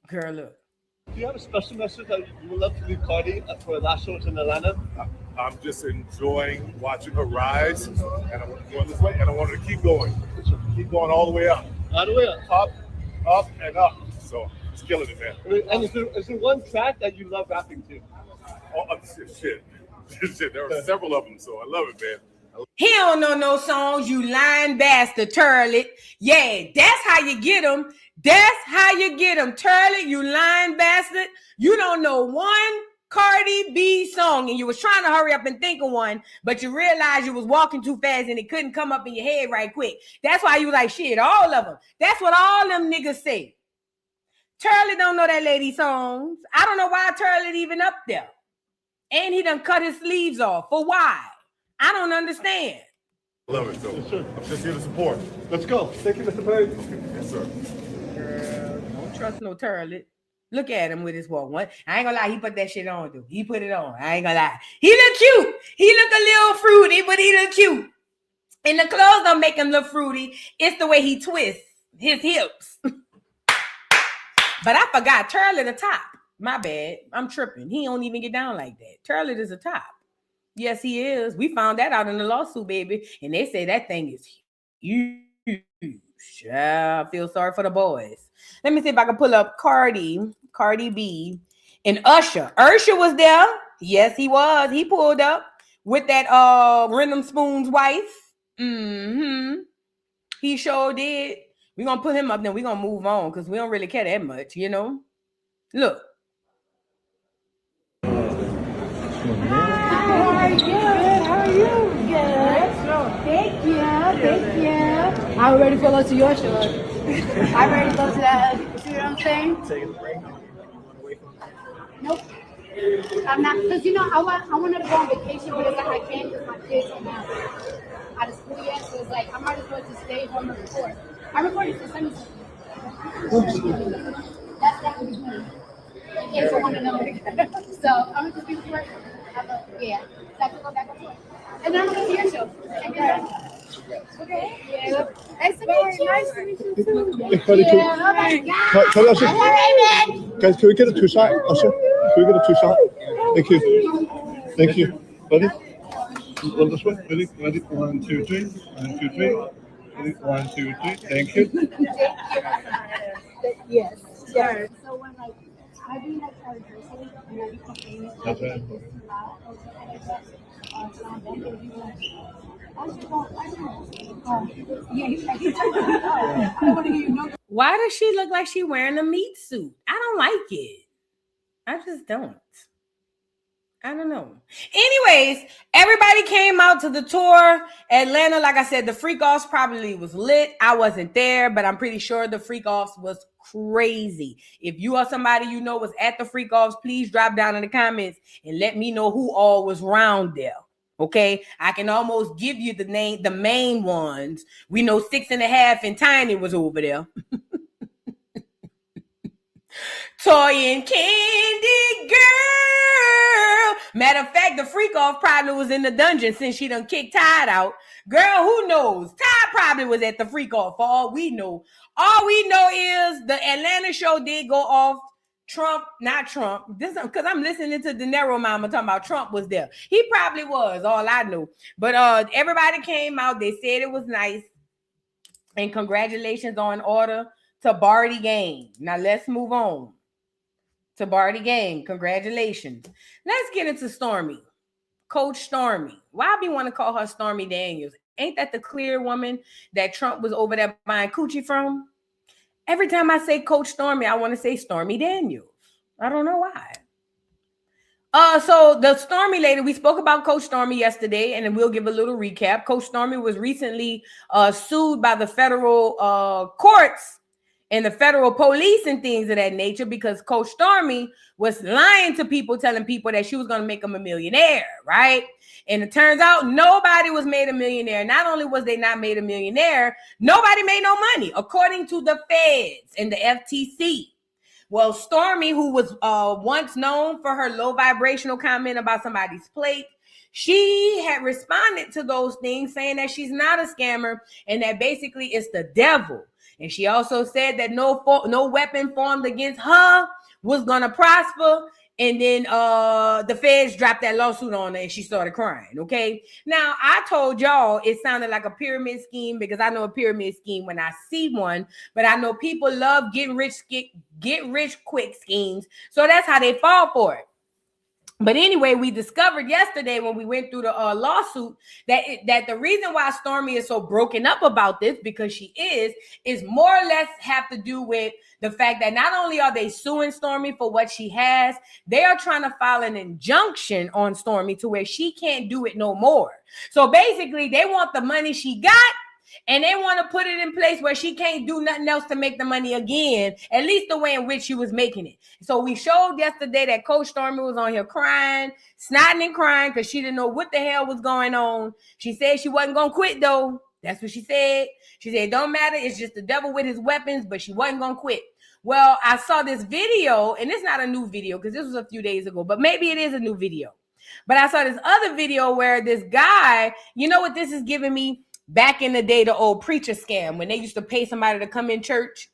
Girl, look. Do you have a special message that you would love to leave Cardi for her last show in Atlanta? I'm just enjoying watching her rise, and I'm going this way, and I want her to keep going all the way up. All the way up. Up, and up. So it's killing it, man. And is there one track that you love rapping to? Oh, shit. There are several of them, so I love it, man. He don't know no songs, you lying bastard, Turlet. Yeah, that's how you get them. That's how you get them, Turlet, you lying bastard. You don't know one Cardi B song, and you was trying to hurry up and think of one, but you realized you was walking too fast and it couldn't come up in your head right quick. That's why you was like, shit, all of them. That's what all them niggas say. Turlet don't know that lady songs. I don't know why Turlet even up there. And he done cut his sleeves off. For why? I don't understand. Love it, so I'm just here to support. Let's go. Thank you, Mr. Perry. Yes, sir. Girl, don't trust no Turlet. Look at him with his walk. One, I ain't gonna lie, he put that shit on, dude. He put it on. I ain't gonna lie. He look cute. He look a little fruity, but he look cute. And the clothes don't make him look fruity. It's the way he twists his hips. But I forgot, Turlet a top. My bad. I'm tripping. He don't even get down like that. Turlet is a top. Yes, he is. We found that out in the lawsuit, baby. And they say that thing is huge. I feel sorry for the boys. Let me see if I can pull up Cardi B, and Usher. Usher was there. Yes, he was. He pulled up with that Rhythm Spoon's wife. Mm-hmm. He sure did. We're going to put him up, then we're going to move on because we don't really care that much, you know? Look. How are you? How are you? Good. Thank you. Thank you. I'm ready for love to your show. I'm ready to go to that. You see what I'm saying? Taking a break. Nope. I'm not, because you know, I wanted to go on vacation, but it's like I can't because my kids are not out of school yet. So it's like I might as well just stay home and record. I recorded for Sunday. That's that would be good. In case I want to know. So I'm just be recording. Yeah. So I can go back and forth. And then I'm going to your show. Okay. Yeah. Nice to meet you. Nice to meet you too. Hey, Cardi, Yeah. Oh my God. Cardi, also, Raymond. guys, can we get a two-shot? Also, can we get a two-shot? Thank you. Thank you. Ready? One this way. Ready? Ready? 1, 2, 3. 1, 2, 3. Ready? 1, 2, 3. Thank you. Yes. Yes. So when like I do like our groceries and I become famous. That's right. Why does she look like she wearing a meat suit? I don't like it. I just don't. I don't know. Anyways, everybody came out to the tour. Atlanta, like I said, the freak offs probably was lit. I wasn't there, but I'm pretty sure the freak offs was crazy. If you are somebody you know was at the freak offs, please drop down in the comments and let me know who all was around there. Okay, I can almost give you the name, the main ones. We know 6.5 and Tiny was over there. Toy and Candy Girl. Matter of fact, the freak off probably was in the dungeon since she done kicked Tide out. Girl, who knows? Tide probably was at the freak off for all we know. All we know is the Atlanta show did go off not Trump, this because I'm listening to De Niro mama talking about Trump was there. He probably was, all I knew. But everybody came out, they said it was nice. And congratulations on order to Barty Gang. Now let's move on to Barty Gang. Congratulations. Let's get into Stormy. Coach Stormy. Why I be want to call her Stormy Daniels? Ain't that the clear woman that Trump was over there buying coochie from? Every time I say Coach Stormy, I want to say Stormy Daniels. I don't know why. So the Stormy lady, we spoke about Coach Stormy yesterday, and then we'll give a little recap. Coach Stormy was recently sued by the federal courts and the federal police and things of that nature because Coach Stormy was lying to people, telling people that she was going to make them a millionaire, right? And it turns out nobody was made a millionaire. Not only was they not made a millionaire, nobody made no money, according to the feds and the FTC. Well, Stormy, who was once known for her low vibrational comment about somebody's plate, she had responded to those things saying that she's not a scammer and that basically it's the devil. And she also said that no weapon formed against her was going to prosper. And then the feds dropped that lawsuit on her and she started crying, okay? Now, I told y'all it sounded like a pyramid scheme because I know a pyramid scheme when I see one, but I know people love get rich quick schemes. So that's how they fall for it. But anyway, we discovered yesterday when we went through the lawsuit that the reason why Stormy is so broken up about this, because she is more or less have to do with the fact that not only are they suing Stormy for what she has, they are trying to file an injunction on Stormy to where she can't do it no more. So basically, they want the money she got, and they want to put it in place where she can't do nothing else to make the money again, at least the way in which she was making it. So we showed yesterday that Coach Stormy was on here crying, snotting and crying because she didn't know what the hell was going on. She said she wasn't going to quit, though. That's what she said. She said, it don't matter. It's just the devil with his weapons, but she wasn't going to quit. Well, I saw this video, and it's not a new video because this was a few days ago, but maybe it is a new video. But I saw this other video where this guy, you know what this is giving me? Back in the day, the old preacher scam, when they used to pay somebody to come in church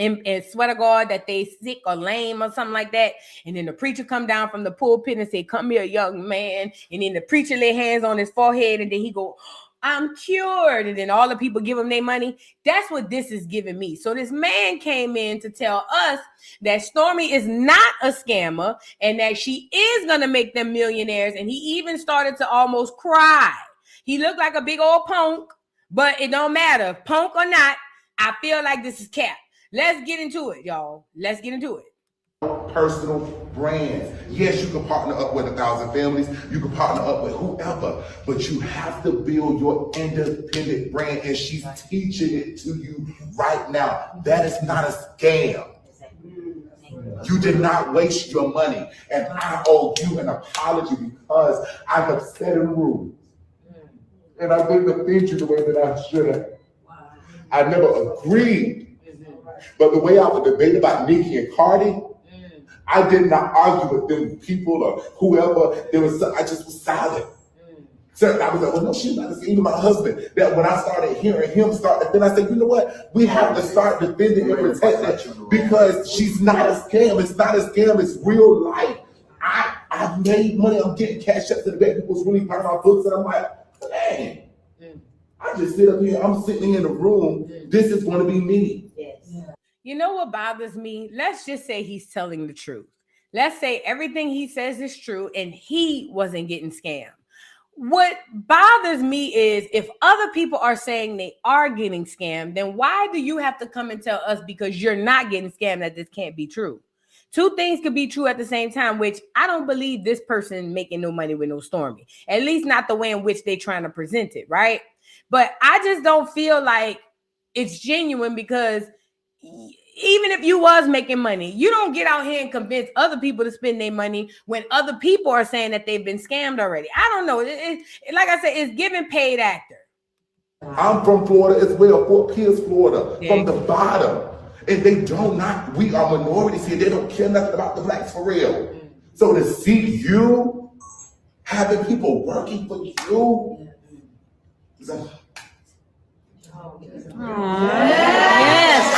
and swear to God that they sick or lame or something like that. And then the preacher come down from the pulpit and say, come here, young man. And then the preacher lay hands on his forehead and then he go, I'm cured. And then all the people give him their money. That's what this is giving me. So this man came in to tell us that Stormy is not a scammer and that she is going to make them millionaires. And he even started to almost cry. He looked like a big old punk, but it don't matter. Punk or not, I feel like this is cap. Let's get into it, y'all. Let's get into it. Personal brands. Yes, you can partner up with 1,000 families. You can partner up with whoever, but you have to build your independent brand, and she's teaching it to you right now. That is not a scam. You did not waste your money, and I owe you an apology because I have set a rule. And I didn't offend you the way that I should have. I never agreed. But the way I would debate about Nicki and Cardi, I did not argue with them people or whoever. I just was silent. So I was like, well, no, she's not. Even my husband. That when I started hearing him start, then I said, you know what? We have to start defending and protecting because she's not a scam. It's not a scam. It's real life. I've made money. I'm getting cash up to the bank. People's really buying our books, and I'm like, dang. I just sit up here. I'm sitting in the room. This is going to be me. You know what bothers me? Let's just say he's telling the truth. Let's say everything he says is true and he wasn't getting scammed. What bothers me is if other people are saying they are getting scammed, then why do you have to come and tell us because you're not getting scammed that this can't be true? Two things could be true at the same time, which I don't believe this person making no money with no Stormy, at least not the way in which they're trying to present it, right? But I just don't feel like it's genuine because even if you was making money, you don't get out here and convince other people to spend their money when other people are saying that they've been scammed already. I don't know. Like I said, it's giving paid actor. I'm from Florida as well, Fort Pierce, Florida, from the bottom. And they don't not, we are minorities here. They don't care nothing about the blacks for real. So to see you having people working for you, it's like, yes.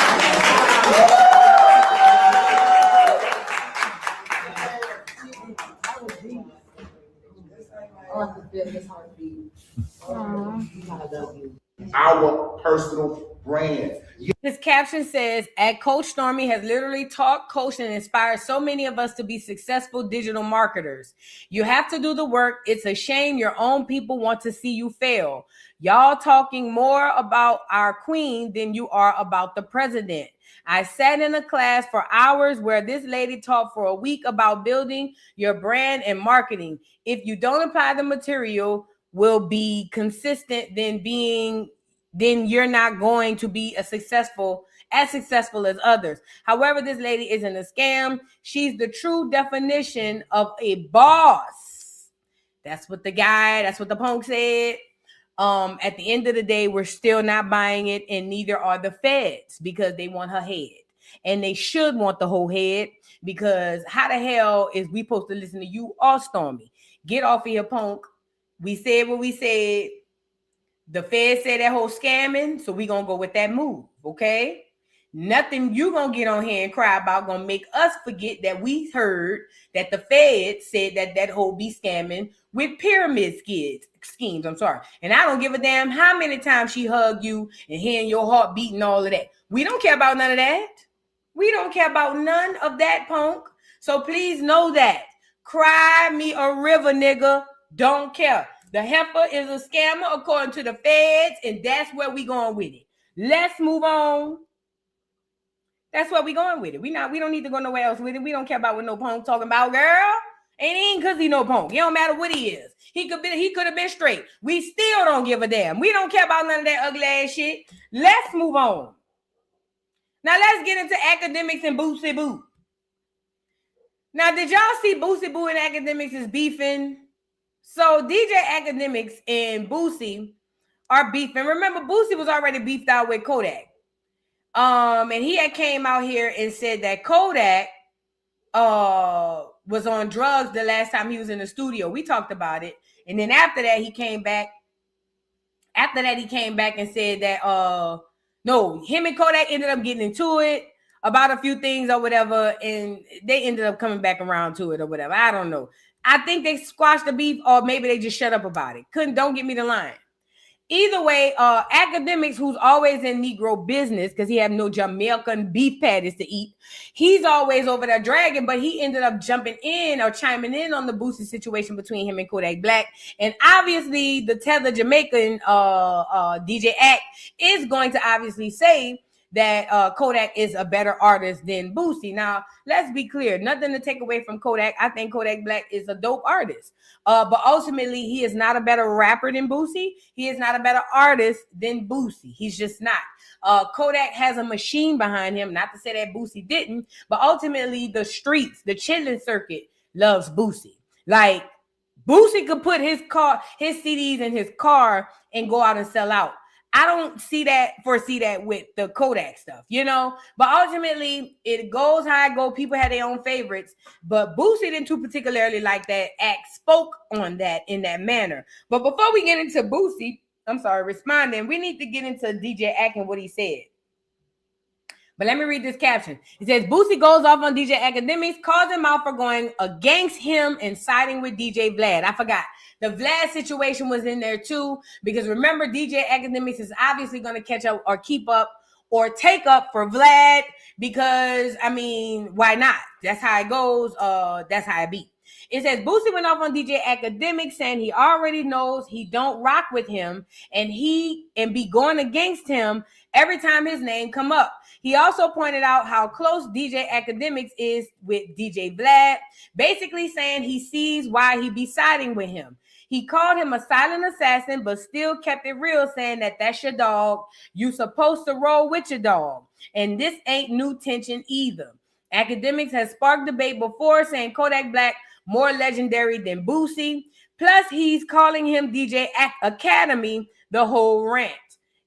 personal brands. His caption says, "At Coach Stormy has literally taught, coached, and inspired so many of us to be successful digital marketers. You have to do the work. It's a shame your own people want to see you fail. Y'all talking more about our queen than you are about the president. I sat in a class for hours where this lady taught for a week about building your brand and marketing. If you don't apply the material, will be consistent, then you're not going to be as successful as others. However, this lady isn't a scam. She's the true definition of a boss." That's what the punk said. At the end of the day, we're still not buying it, and neither are the feds, because they want her head. And they should want the whole head, because how the hell is we supposed to listen to you or Stormy? Get off of here, punk. We said what we said. The feds said that whole scamming, so we gonna go with that move, okay? Nothing you gonna get on here and cry about gonna make us forget that we heard that the feds said that whole be scamming with pyramid schemes. I'm sorry. And I don't give a damn how many times she hugged you and hearing your heart beating, all of that. We don't care about none of that. We don't care about none of that, punk. So please know that. Cry me a river, nigga. Don't care. The heifer is a scammer according to the feds, and that's where we going with it. Let's move on. That's where we going with it. We don't need to go nowhere else with it. We don't care about what no punk talking about, girl. Ain't because he no punk. It don't matter what he is. He could have been straight. We still don't give a damn. We don't care about none of that ugly ass shit. Let's move on. Now let's get into Akademiks and Boosie Boo. Now, did y'all see Boosie Boo and Akademiks is beefing? So DJ Akademiks and Boosie are beefing. Remember, Boosie was already beefed out with Kodak. And he had came out here and said that Kodak was on drugs the last time he was in the studio. We talked about it. And then after that, he came back. After that, he came back and said that no, him and Kodak ended up getting into it about a few things or whatever, and they ended up coming back around to it or whatever. I don't know. I think they squashed the beef, or maybe they just shut up about it. Don't get me the line. Either way, Akademiks, who's always in Negro business because he have no Jamaican beef patties to eat, he's always over there dragging, but he ended up jumping in or chiming in on the Boosie situation between him and Kodak Black. And obviously, the Tether Jamaican DJ Act is going to obviously say that Kodak is a better artist than Boosie. Now, let's be clear. Nothing to take away from Kodak. I think Kodak Black is a dope artist. But ultimately, he is not a better rapper than Boosie. He is not a better artist than Boosie. He's just not. Kodak has a machine behind him. Not to say that Boosie didn't, but ultimately, the streets, the chilling circuit loves Boosie. Like, Boosie could put his CDs in his car and go out and sell out. I don't foresee that with the Kodak stuff, you know, but ultimately it goes how it goes. People have their own favorites, but Boosie didn't too particularly like that act, spoke on that in that manner. But before we get into Boosie, responding, we need to get into DJ Ack and what he said. But let me read this caption. It says, Boosie goes off on DJ Akademiks, calls him out for going against him and siding with DJ Vlad. I forgot. The Vlad situation was in there too, because remember, DJ Akademiks is obviously going to catch up or keep up or take up for Vlad because, I mean, why not? That's how it goes. That's how it be. It says Boosie went off on DJ Akademiks saying he already knows he don't rock with him and be going against him every time his name come up. He also pointed out how close DJ Akademiks is with DJ Vlad, basically saying he sees why he be siding with him. He called him a silent assassin, but still kept it real, saying that that's your dog. You supposed to roll with your dog. And this ain't new tension either. Akademiks has sparked debate before, saying Kodak Black more legendary than Boosie. Plus, he's calling him DJ Academy the whole rant.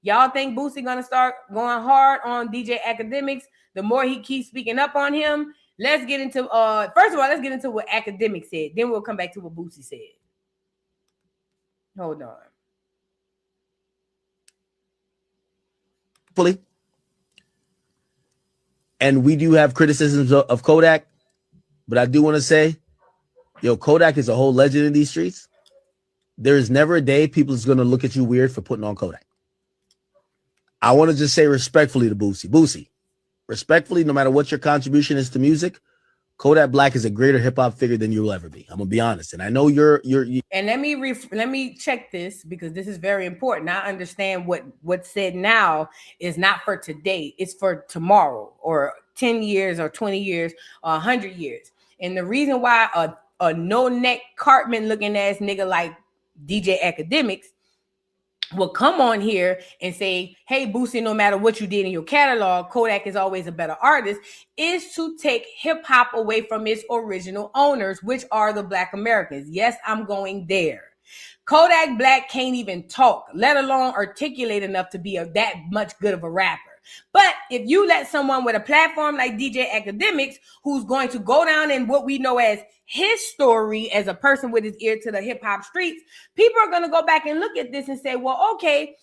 Y'all think Boosie gonna start going hard on DJ Akademiks the more he keeps speaking up on him? Let's get into first of all, let's get into what Akademiks said. Then we'll come back to what Boosie said. Hold on. Fully. And we do have criticisms of Kodak, but I do want to say, Kodak is a whole legend in these streets. There is never a day people is going to look at you weird for putting on Kodak. I want to just say respectfully to Boosie. Boosie, respectfully, no matter what your contribution is to music, Kodak Black is a greater hip hop figure than you'll ever be. I'm gonna be honest, and I know you're. And let me check this because this is very important. I understand what's said now is not for today; it's for tomorrow, or 10 years, or 20 years, or 100 years. And the reason why a no neck Cartman looking ass nigga like DJ Akademiks will come on here and say, hey, Boosie, no matter what you did in your catalog, Kodak is always a better artist, is to take hip hop away from its original owners, which are the Black Americans. Yes, I'm going there. Kodak Black can't even talk, let alone articulate enough to be that much good of a rapper. But if you let someone with a platform like DJ Akademiks, who's going to go down in what we know as his story as a person with his ear to the hip hop streets, people are going to go back and look at this and say, well, okay,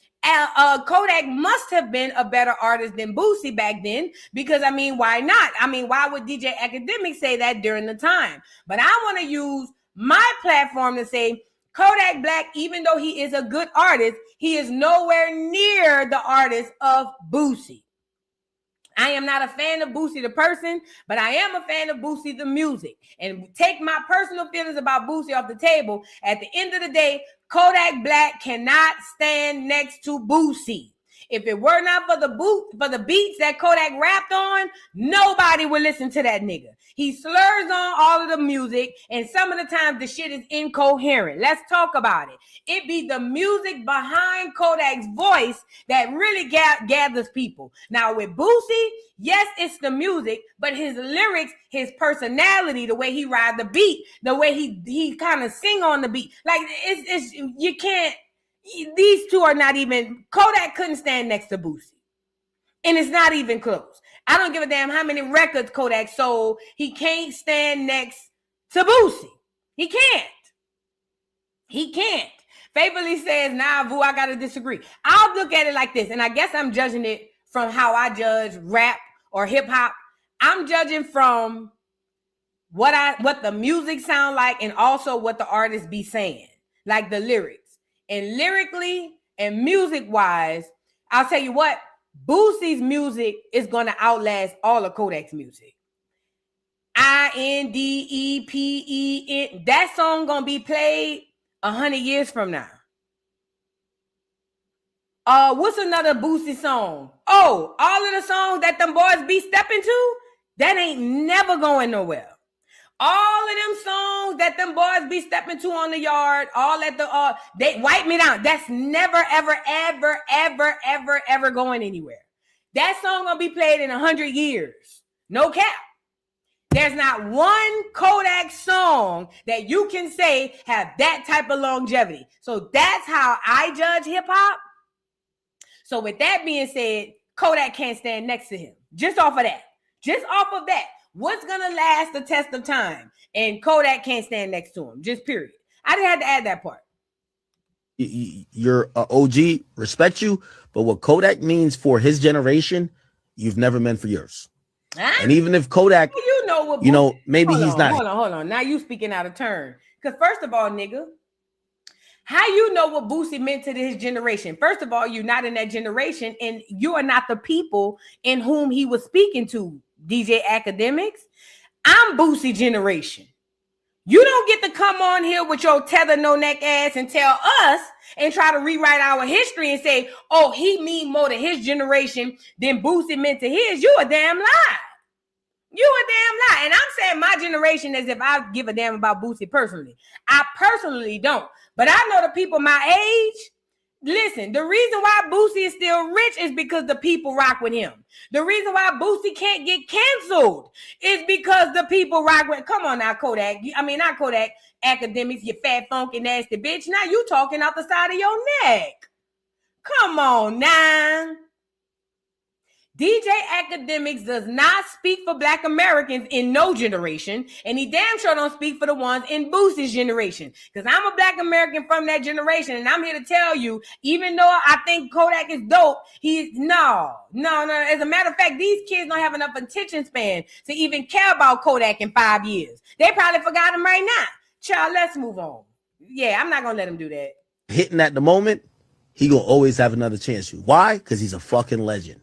Kodak must have been a better artist than Boosie back then, because I mean, why not? I mean, why would DJ Akademiks say that during the time? But I want to use my platform to say, Kodak Black, even though he is a good artist, he is nowhere near the artist of Boosie. I am not a fan of Boosie the person, but I am a fan of Boosie the music. And take my personal feelings about Boosie off the table. At the end of the day, Kodak Black cannot stand next to Boosie. If it were not for the beats that Kodak rapped on, nobody would listen to that nigga. He slurs on all of the music, and some of the times the shit is incoherent. Let's talk about it. It be the music behind Kodak's voice that really gathers people. Now with Boosie, yes, it's the music, but his lyrics, his personality, the way he ride the beat, the way he kind of sing on the beat, like it's you can't. These two are not even. Kodak couldn't stand next to Boosie, and it's not even close. I don't give a damn how many records Kodak sold. He can't stand next to Boosie. He can't. Faithfully says, nah, Vu, I gotta disagree. I'll look at it like this, and I guess I'm judging it from how I judge rap or hip hop. I'm judging from what the music sound like, and also what the artist be saying, like the lyrics. And lyrically and music-wise, I'll tell you what, Boosie's music is going to outlast all of Kodak's music. INDEPEN. That song going to be played 100 years from now. What's another Boosie song? Oh, all of the songs that them boys be stepping to, that ain't never going nowhere. All of them songs that them boys be stepping to on the yard, all at the they wipe me down. That's never, ever going anywhere. That song gonna be played in 100 years. No cap. There's not one Kodak song that you can say have that type of longevity. So that's how I judge hip hop. So with that being said, Kodak can't stand next to him. Just off of that. What's going to last the test of time? And Kodak can't stand next to him. Just period. I just had to add that part. You're an OG, respect you, but what Kodak means for his generation, you've never meant for yours. Huh? And even if Kodak, maybe he's not. Hold on. Now you speaking out of turn. Because first of all, nigga, how you know what Boosie meant to his generation? First of all, you're not in that generation, and you are not the people in whom he was speaking to. DJ Akademiks, I'm Boosie generation. You don't get to come on here with your tether no neck ass and tell us and try to rewrite our history and say, oh, he mean more to his generation than Boosie meant to his. You a damn lie. And I'm saying my generation as if I give a damn about Boosie personally. I personally don't. But I know the people my age. Listen, the reason why Boosie is still rich is because the people rock with him. The reason why Boosie can't get canceled is because the people rock with. Come on now, Kodak. I mean, not Kodak. Akademiks, you fat, funky, nasty bitch. Now you talking out the side of your neck. Come on now. DJ Akademiks does not speak for Black Americans in no generation, and he damn sure don't speak for the ones in Boosie's generation. Because I'm a Black American from that generation, and I'm here to tell you, even though I think Kodak is dope, no. As a matter of fact, these kids don't have enough attention span to even care about Kodak in 5 years. They probably forgot him right now. Child, let's move on. Yeah, I'm not gonna let him do that. Hitting at the moment, he gonna always have another chance. Why? Because he's a fucking legend.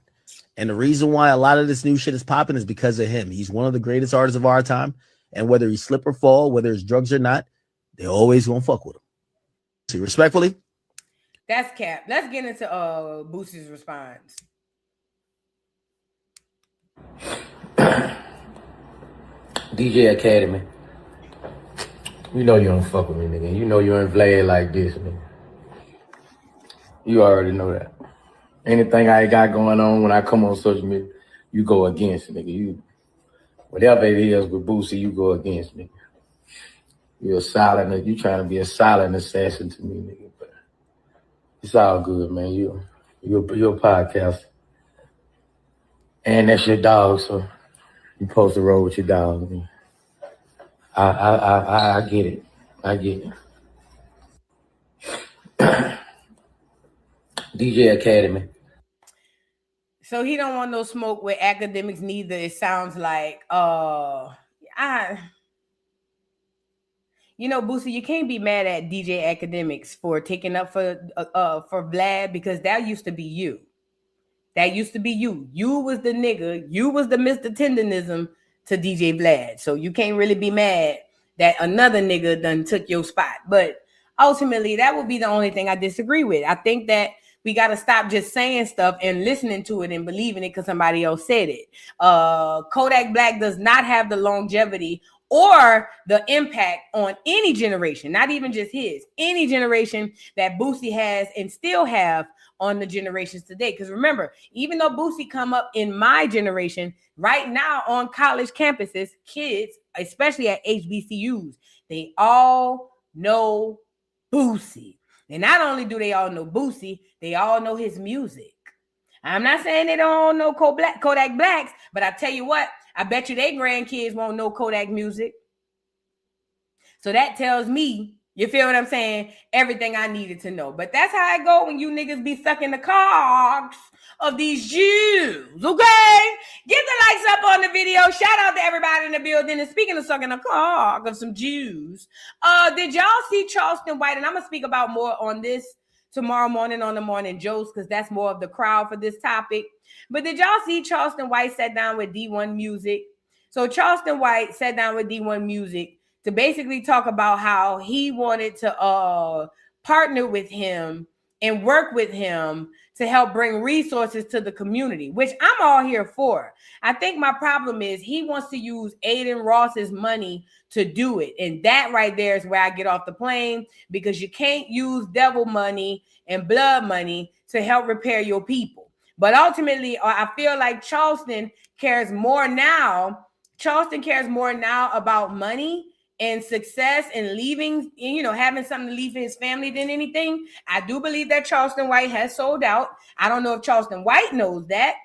And the reason why a lot of this new shit is popping is because of him. He's one of the greatest artists of our time. And whether he slip or fall, whether it's drugs or not, they always gonna fuck with him. See, respectfully. That's cap. Let's get into Boosie's response. DJ Academy. You know you don't fuck with me, nigga. You know you ain't Vlad like this, nigga. You already know that. Anything I got going on when I come on social media, you go against, nigga. You, whatever it is with Boosie, you go against me. You're a silent, you trying to be a silent assassin to me, nigga. But it's all good, man. You're a podcast. And that's your dog, so you supposed to roll with your dog. Man. I get it. I get it. DJ Academy. So he don't want no smoke with Akademiks neither. It sounds like you know, Boosie, you can't be mad at DJ Akademiks for taking up for Vlad, because that used to be you. That used to be you. You was the nigga. You was the Mr. Tenderism to DJ Vlad. So you can't really be mad that another nigga done took your spot. But ultimately, that would be the only thing I disagree with. I think that we got to stop just saying stuff and listening to it and believing it because somebody else said it. Kodak Black does not have the longevity or the impact on any generation, not even just his, any generation that Boosie has and still have on the generations today. Because remember, even though Boosie come up in my generation, right now on college campuses, kids, especially at HBCUs, they all know Boosie. And not only do they all know Boosie, they all know his music. I'm not saying they don't know Kodak Blacks, but I tell you what, I bet you their grandkids won't know Kodak music. So that tells me, you feel what I'm saying, everything I needed to know. But that's how I go when you niggas be sucking the cocks of these Jews, okay? Get the likes up on the video. Shout out to everybody in the building. And speaking of sucking the cock of some Jews, did y'all see Charleston White? And I'm going to speak about more on this tomorrow morning on the Morning Joes, because that's more of the crowd for this topic. But did y'all see Charleston White sat down with D1 Music? So Charleston White sat down with D1 Music to basically talk about how he wanted to partner with him and work with him to help bring resources to the community, which I'm all here for. I think my problem is he wants to use Aiden Ross's money to do it. And that right there is where I get off the plane, because you can't use devil money and blood money to help repair your people. But ultimately, I feel like Charleston cares more now. Charleston cares more now about money and success and leaving, you know, having something to leave for his family than anything. I do believe that Charleston White has sold out. I don't know if Charleston White knows that,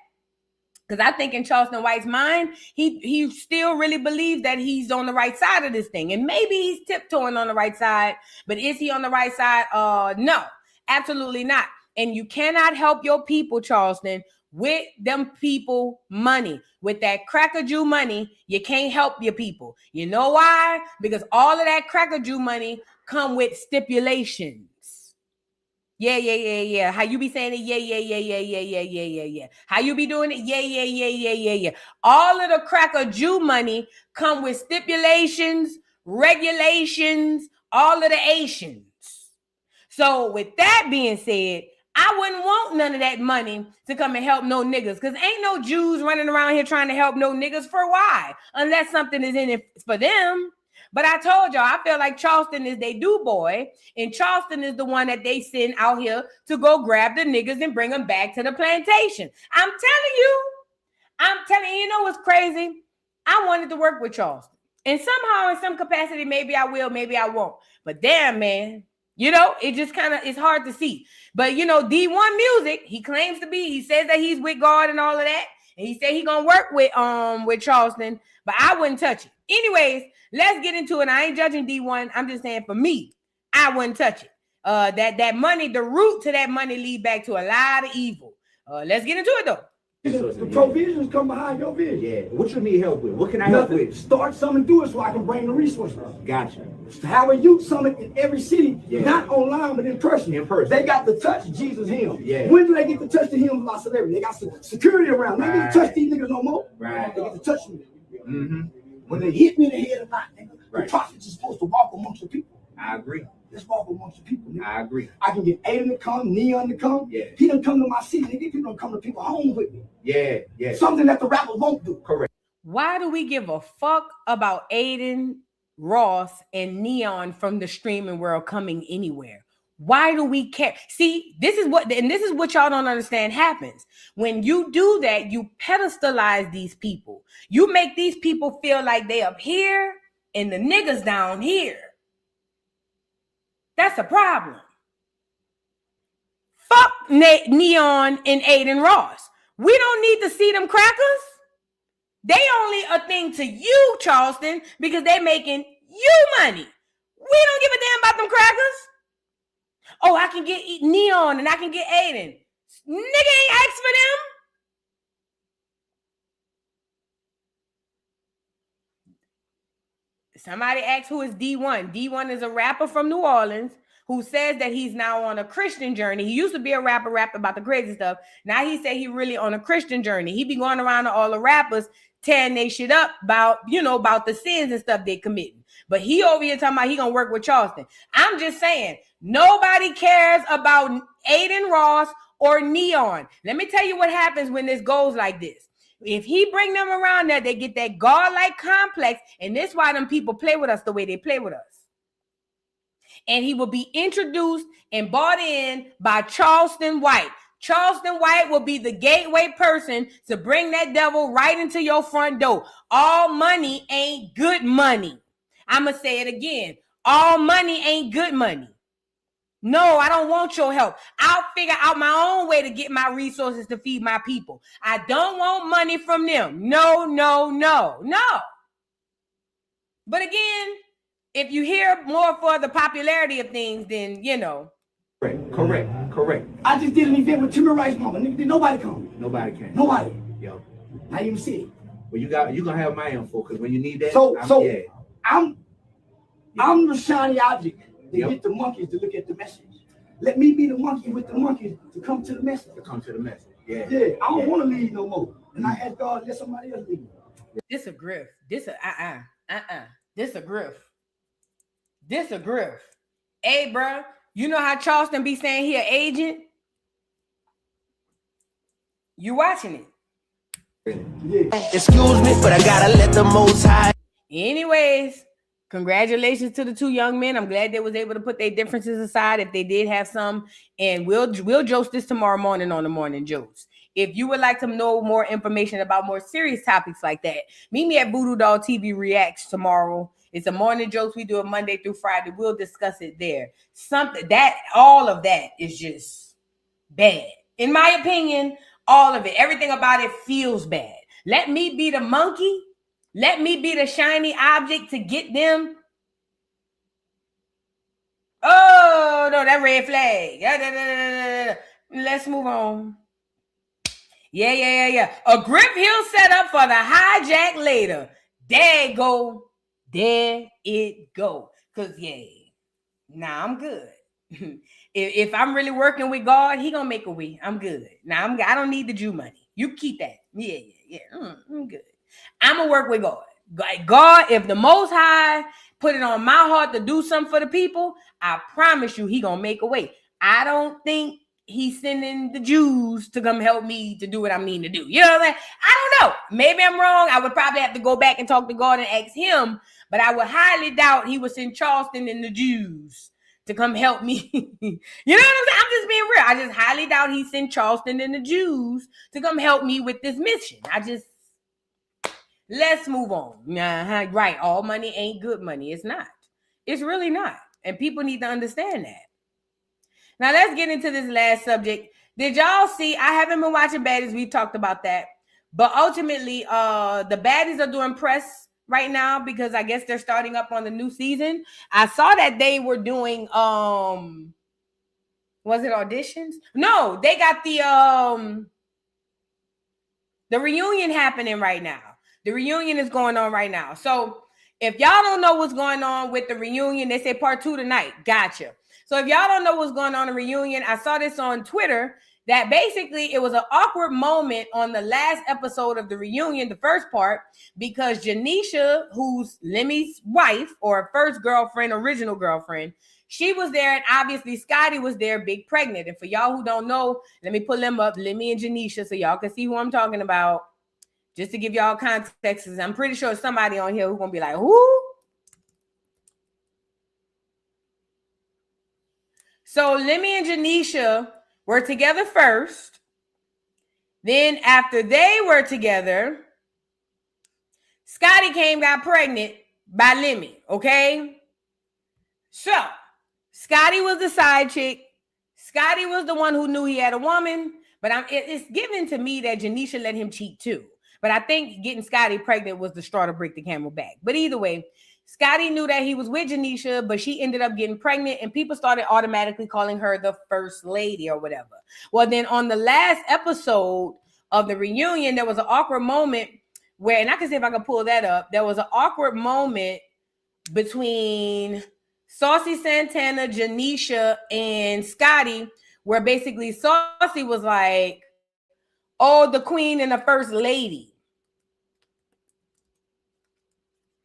because I think in Charleston White's mind, he still really believes that he's on the right side of this thing. And maybe he's tiptoeing on the right side, but is he on the right side? No, absolutely not. And you cannot help your people, Charleston, with them people money. With that Cracker Jew money, you can't help your people. You know why? Because all of that Cracker Jew money come with stipulations. Yeah. How you be saying it? Yeah. How you be doing it? Yeah. All of the Cracker Jew money come with stipulations, regulations, all of the Asians. So with that being said, I wouldn't want none of that money to come and help no niggas, because ain't no Jews running around here trying to help no niggas. For why? Unless something is in it for them. But I told y'all, I feel like Charleston is they do boy, and Charleston is the one that they send out here to go grab the niggas and bring them back to the plantation. I'm telling you, you know what's crazy? I wanted to work with Charleston. And somehow, in some capacity, maybe I will, maybe I won't. But damn, man. You know, it just kind of, it's hard to see. But, you know, D1 Music, he claims to be, he says that he's with God and all of that. And he said he going to work with Charleston, but I wouldn't touch it. Anyways, let's get into it. I ain't judging D1. I'm just saying, for me, I wouldn't touch it. That money, the root to that money lead back to a lot of evil. Let's get into it, though. The provisions come behind your vision. Yeah. What you need help with? What can I help with? Start something, do it so I can bring the resources. Gotcha. Have a youth summit in every city, not online but in person. In person. They got to touch Jesus hymn. Yeah. When do they get to touch the hymn about celebrity? They got security around. They get to touch these niggas no more. Right. They get to touch me. Mm-hmm. When they hit me in the head or not, nigga, Right. the prophets are supposed to walk amongst the people. I agree. Let's walk amongst the people. Nigga. I agree. I can get Aiden to come, Neon to come. Yeah. He done come to my city. Nigga, he don't come to people home with me. Yeah. Yeah. Something that the rappers won't do. Correct. Why do we give a fuck about Aiden, Ross, and Neon from the streaming world coming anywhere? Why do we care? See, this is what y'all don't understand happens. When you do that, you pedestalize these people. You make these people feel like they up here and the niggas down here. That's a problem. Fuck Neon and Aiden Ross. We don't need to see them crackers. They only a thing to you, Charleston, because they making you money. We don't give a damn about them crackers. Oh, I can get Neon and I can get Aiden. Nigga ain't asked for them. Somebody asked who is D1. D1 is a rapper from New Orleans who says that he's now on a Christian journey. He used to be a rapper about the crazy stuff. Now he said he really on a Christian journey. He be going around to all the rappers tearing they shit up about the sins and stuff they committing. But he over here talking about he gonna work with Charleston. I'm just saying, nobody cares about Aiden Ross or Neon. Let me tell you what happens when this goes like this. If he bring them around there, they get that God-like complex, and this is why them people play with us the way they play with us. And he will be introduced and bought in by Charleston White. Charleston White will be the gateway person to bring that devil right into your front door. All money ain't good money. I'm going to say it again. All money ain't good money. No, I don't want your help. I'll figure out my own way to get my resources to feed my people. I don't want money from them. No. But again, if you hear more for the popularity of things, then, Correct. I just did an event with Timmy Rice's mama. Nigga, did nobody come? Nobody can. Nobody. Yo. I even see it. Well, you gonna have my info because when you need that, I'm the shiny object to get the monkeys to look at the message. Let me be the monkey with the monkeys to come to the message. Yeah. Yeah. I don't want to lead no more. And I ask God, let somebody else lead. This a grift. This a grift. This a grift. Hey, bro, you know how Charleston be saying he an agent? You watching it? Yeah. Excuse me, but I gotta let the Most High. Anyways, congratulations to the two young men. I'm glad they was able to put their differences aside if they did have some. And we'll joke this tomorrow morning on the Morning Jokes. If you would like to know more information about more serious topics like that, meet me at Voodoo Doll TV Reacts tomorrow. It's a Morning Jokes. We do it Monday through Friday. We'll discuss it there. All of that is just bad. In my opinion, all of it, everything about it feels bad. Let me be the monkey. Let me be the shiny object to get them. Oh, no, that red flag. Let's move on. Yeah. A grip he'll set up for the hijack later. There it go. Because, I'm good. if I'm really working with God, he going to make a way. I'm good. I don't need the Jew money. You keep that. Yeah. I'm good. I'm going to work with God. God, if the Most High put it on my heart to do something for the people, I promise you he going to make a way. I don't think he's sending the Jews to come help me to do what I mean to do. You know what I'm saying? I don't know. Maybe I'm wrong. I would probably have to go back and talk to God and ask him, but I would highly doubt he would send Charleston and the Jews to come help me. You know what I'm saying? I'm just being real. I just highly doubt he sent Charleston and the Jews to come help me with this mission. Let's move on. Right. All money ain't good money. It's not. It's really not. And people need to understand that. Now, let's get into this last subject. Did y'all see? I haven't been watching Baddies. We talked about that. But ultimately, the Baddies are doing press right now because I guess they're starting up on the new season. I saw that they were doing, was it auditions? No, they got the, The reunion happening right now. The reunion is going on right now. So if y'all don't know what's going on with the reunion, they say part 2 tonight. Gotcha. So if y'all don't know what's going on in the reunion, I saw this on Twitter that basically it was an awkward moment on the last episode of the reunion, the first part, because Janisha, who's Lemmy's wife or first girlfriend, original girlfriend, she was there, and obviously Scotty was there, big pregnant. And for y'all who don't know, let me pull them up, Lemmy and Janisha, so y'all can see who I'm talking about. Just to give y'all context, I'm pretty sure somebody on here who's gonna be like, who? So Lemmy and Janisha were together first. Then after they were together, Scotty got pregnant by Lemmy, okay? So Scotty was the side chick. Scotty was the one who knew he had a woman, but it's given to me that Janisha let him cheat too. But I think getting Scotty pregnant was the straw to break the camel back. But either way, Scotty knew that he was with Janisha, but she ended up getting pregnant, and people started automatically calling her the first lady or whatever. Well, then on the last episode of the reunion, there was an awkward moment where, and I can see if I can pull that up, there was an awkward moment between Saucy Santana, Janisha, and Scotty, where basically Saucy was like, oh, the queen and the first lady.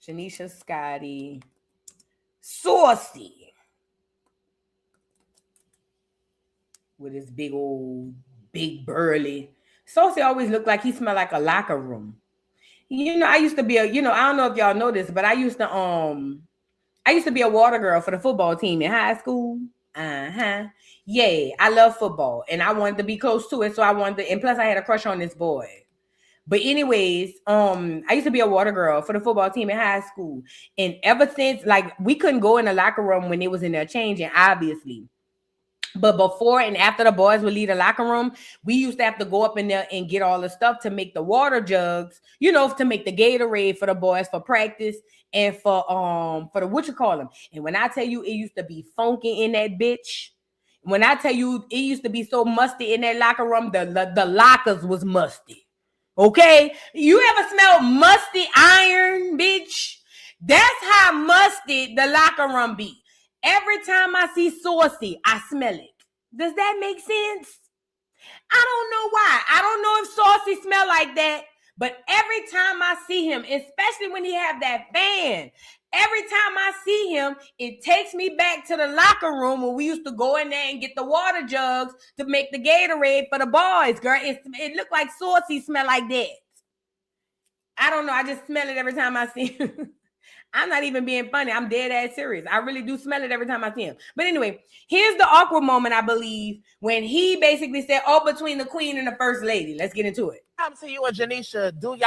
Janisha, Scotty, Saucy. With his big burly. Saucy always looked like he smelled like a locker room. You know, I used to be I don't know if y'all know this, but I used to be a water girl for the football team in high school. Yeah, I love football, and I wanted to be close to it, so I wanted to, and plus I had a crush on this boy. But anyways, I used to be a water girl for the football team in high school, and ever since, like, we couldn't go in the locker room when they was in there changing, obviously. But before and after the boys would leave the locker room, we used to have to go up in there and get all the stuff to make the water jugs, to make the Gatorade for the boys for practice and for the whatchamacallit. And when I tell you, it used to be funky in that bitch. When I tell you, it used to be so musty in that locker room, the lockers was musty. Okay? You ever smell musty iron, bitch? That's how musty the locker room be. Every time I see Saucy, I smell it. Does that make sense? I don't know why. I don't know if Saucy smell like that, but every time I see him, especially when he have that fan, every time I see him, it takes me back to the locker room when we used to go in there and get the water jugs to make the Gatorade for the boys, girl. It looked like Saucy smell like that. I don't know. I just smell it every time I see him. I'm not even being funny. I'm dead ass serious. I really do smell it every time I see him. But anyway, here's the awkward moment, I believe, when he basically said, oh, between the queen and the first lady. Let's get into it. To you and Janisha, I feel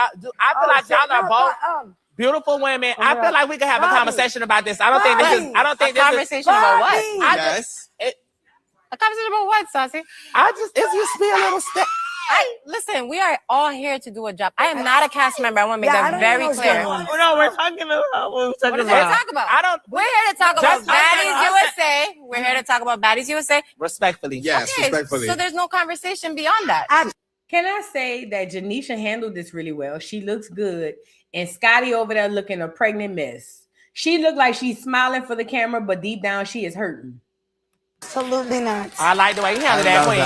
like y'all are both beautiful women. I feel like we could have a conversation about this. I don't think this is a conversation about what? A conversation about what, Saucy? It used to be a little step. Listen, we are all here to do a job. I am not a cast member. I want to make that very clear. No, we're talking about what we're here to talk about. We're here to talk about Baddies USA. We're here to talk about Baddies USA. Respectfully. Yes, okay, respectfully. So there's no conversation beyond that. Can I say that Janisha handled this really well? She looks good. And Scotty over there looking a pregnant mess. She looked like she's smiling for the camera, but deep down she is hurting. Absolutely not. I like the way you handled that, queen.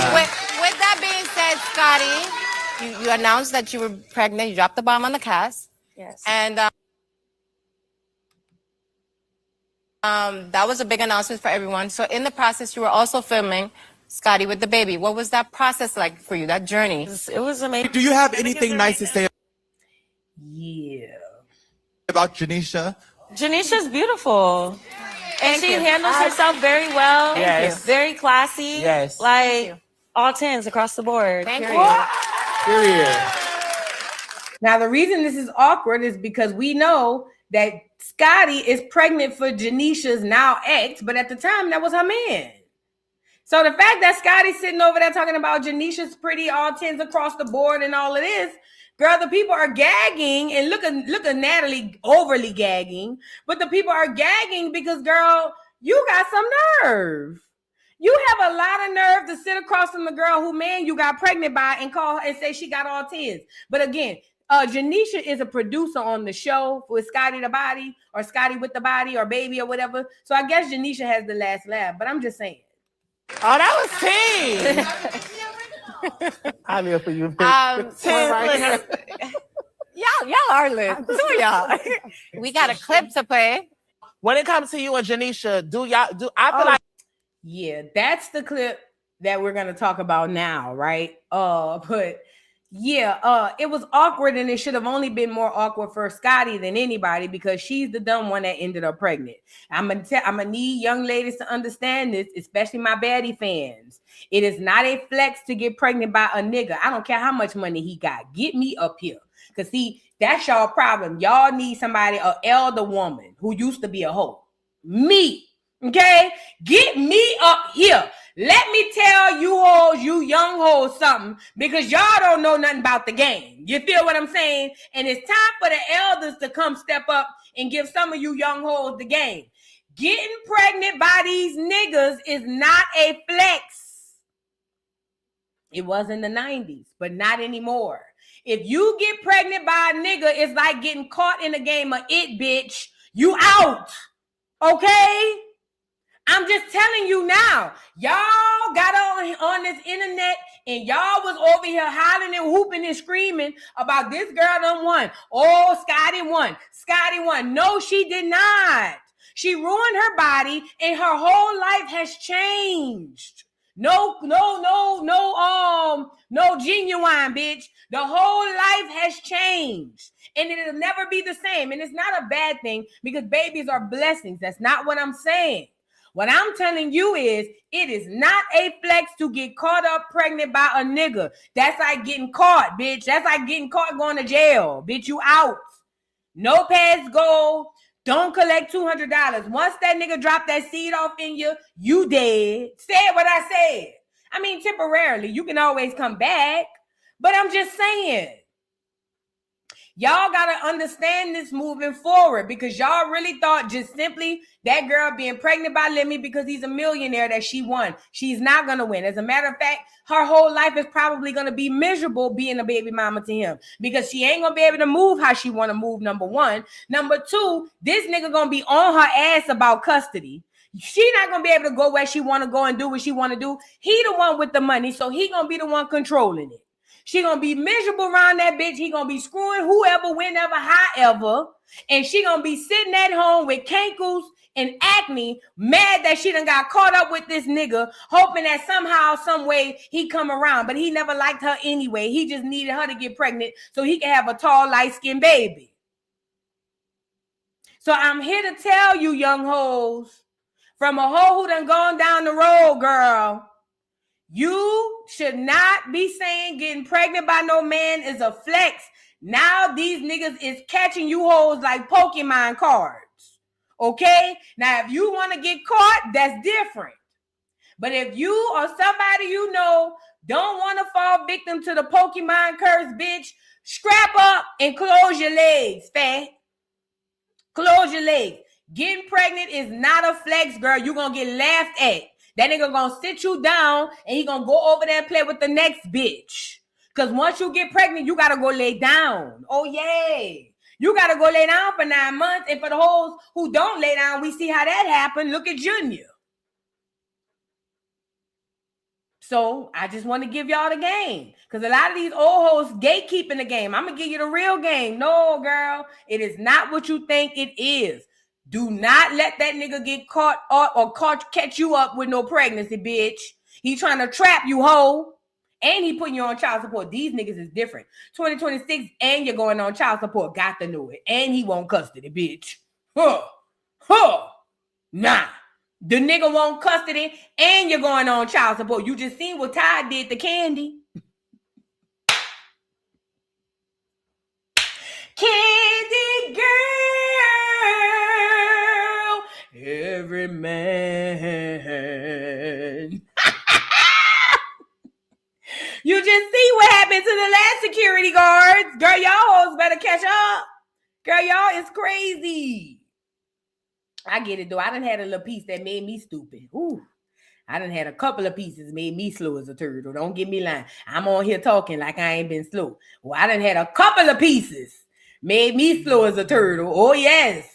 With that being said, Scotty, you announced that you were pregnant. You dropped the bomb on the cast. Yes. And that was a big announcement for everyone. So in the process, you were also filming Scotty with the baby. What was that process like for you, that journey? It was amazing. Do you have anything nice to say about Janisha? Janisha's beautiful. And she handles herself very well. Yes. Very classy. Yes. Like all 10s across the board. Thank you. Period. Now, the reason this is awkward is because we know that Scotty is pregnant for Janisha's now ex, but at the time, that was her man. So the fact that Scotty's sitting over there talking about Janisha's pretty, all 10s across the board and all of this, girl, the people are gagging, and look at Natalie overly gagging, but the people are gagging because, girl, you got some nerve. You have a lot of nerve to sit across from the girl who man you got pregnant by and call her and say she got all 10s. But again, Janisha is a producer on the show with Scotty the Body or Scotty with the Body or Baby or whatever. So I guess Janisha has the last laugh, but I'm just saying. Oh, that was 10. I'm here for you. 10. Y'all are lit. So y'all. We got a clip to play. When it comes to you and Janisha, I feel like yeah, that's the clip that we're gonna talk about now, right? But yeah, it was awkward, and it should have only been more awkward for Scotty than anybody because she's the dumb one that ended up pregnant. I'm gonna need young ladies to understand this, especially my baddie fans. It is not a flex to get pregnant by a nigga. I don't care how much money he got. Get me up here. Cause see, that's y'all problem. Y'all need somebody, an elder woman who used to be a hoe. Me. Okay? Get me up here. Let me tell you hoes, you young hoes, something, because y'all don't know nothing about the game. You feel what I'm saying? And it's time for the elders to come step up and give some of you young hoes the game. Getting pregnant by these niggas is not a flex. It was in the 90s, but not anymore. If you get pregnant by a nigga, it's like getting caught in a game of it, bitch. You out. Okay? I'm just telling you now. Y'all got on this internet and y'all was over here hollering and whooping and screaming about this girl done won. Oh, Scotty won. Scotty won. No, she did not. She ruined her body and her whole life has changed. No genuine, bitch. The whole life has changed. And it'll never be the same. And it's not a bad thing because babies are blessings. That's not what I'm saying. What I'm telling you is it is not a flex to get caught up pregnant by a nigga. That's like getting caught, bitch. That's like getting caught going to jail. Bitch, you out. No pass go. Don't collect $200. Once that nigga drop that seed off in you, you dead. Said what I said. I mean, temporarily. You can always come back. But I'm just saying. Y'all got to understand this moving forward because y'all really thought just simply that girl being pregnant by Lemmy because he's a millionaire that she won. She's not going to win. As a matter of fact, her whole life is probably going to be miserable being a baby mama to him because she ain't going to be able to move how she want to move, number one. Number two, this nigga going to be on her ass about custody. She not going to be able to go where she want to go and do what she want to do. He the one with the money, so he going to be the one controlling it. She gonna be miserable around that bitch. He gonna be screwing whoever, whenever, however. And she gonna be sitting at home with cankles and acne, mad that she done got caught up with this nigga, hoping that somehow, some way he come around. But he never liked her anyway. He just needed her to get pregnant so he can have a tall, light-skinned baby. So I'm here to tell you, young hoes, from a hoe who done gone down the road, girl, you should not be saying getting pregnant by no man is a flex. Now these niggas is catching you hoes like Pokemon cards. Okay? Now, if you want to get caught, that's different. But if you or somebody you know don't want to fall victim to the Pokemon curse, bitch, scrap up and close your legs, fat. Close your legs. Getting pregnant is not a flex, girl. You're going to get laughed at. That nigga gonna sit you down and he gonna go over there and play with the next bitch. Because once you get pregnant, you gotta go lay down. Oh, yeah. You gotta go lay down for 9 months. And for the hoes who don't lay down, we see how that happened. Look at Junior. So I just want to give y'all the game. Because a lot of these old hoes gatekeeping the game. I'm gonna give you the real game. No, girl. It is not what you think it is. Do not let that nigga get caught up or catch you up with no pregnancy, bitch. He trying to trap you, hoe. And he putting you on child support. These niggas is different. 2026 and you're going on child support. Got to know it. And he won't custody, bitch. Nah. The nigga won't custody and you're going on child support. You just seen what Ty did to Candy. Candy girl. Every man. You just see what happened to the last security guards. Girl, y'all hoes better catch up. Girl, y'all is crazy. I get it, though. I done had a little piece that made me stupid. Ooh. I done had a couple of pieces made me slow as a turtle. Don't get me lying. I'm on here talking like I ain't been slow. Well, I done had a couple of pieces made me slow as a turtle. Oh, yes.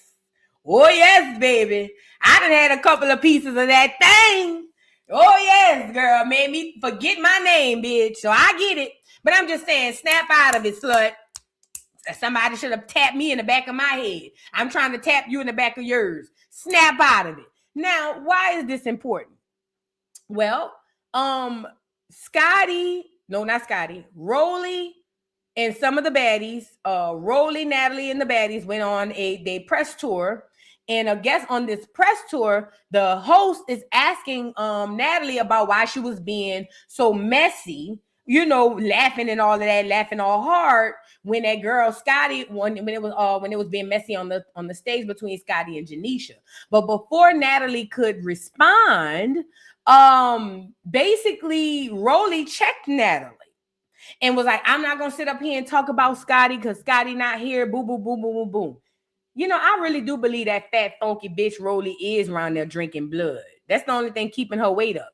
Oh, yes, baby. I done had a couple of pieces of that thing. Oh, yes, girl. Made me forget my name, bitch. So I get it. But I'm just saying, snap out of it, slut. Somebody should have tapped me in the back of my head. I'm trying to tap you in the back of yours. Snap out of it. Now, why is this important? Well, Scotty, no, not Scotty, Rollie and some of the baddies, Rollie, Natalie, and the baddies went on a press tour. And I guess on this press tour, the host is asking Natalie about why she was being so messy, you know, laughing and all of that, laughing all hard when that girl Scotty, when it was being messy on the stage between Scotty and Janisha. But before Natalie could respond, basically Rollie checked Natalie and was like, I'm not gonna sit up here and talk about Scotty because Scotty not here. Boom, boom, boom, boom, boom, boom. You know, I really do believe that fat, funky bitch Rollie is around there drinking blood. That's the only thing keeping her weight up.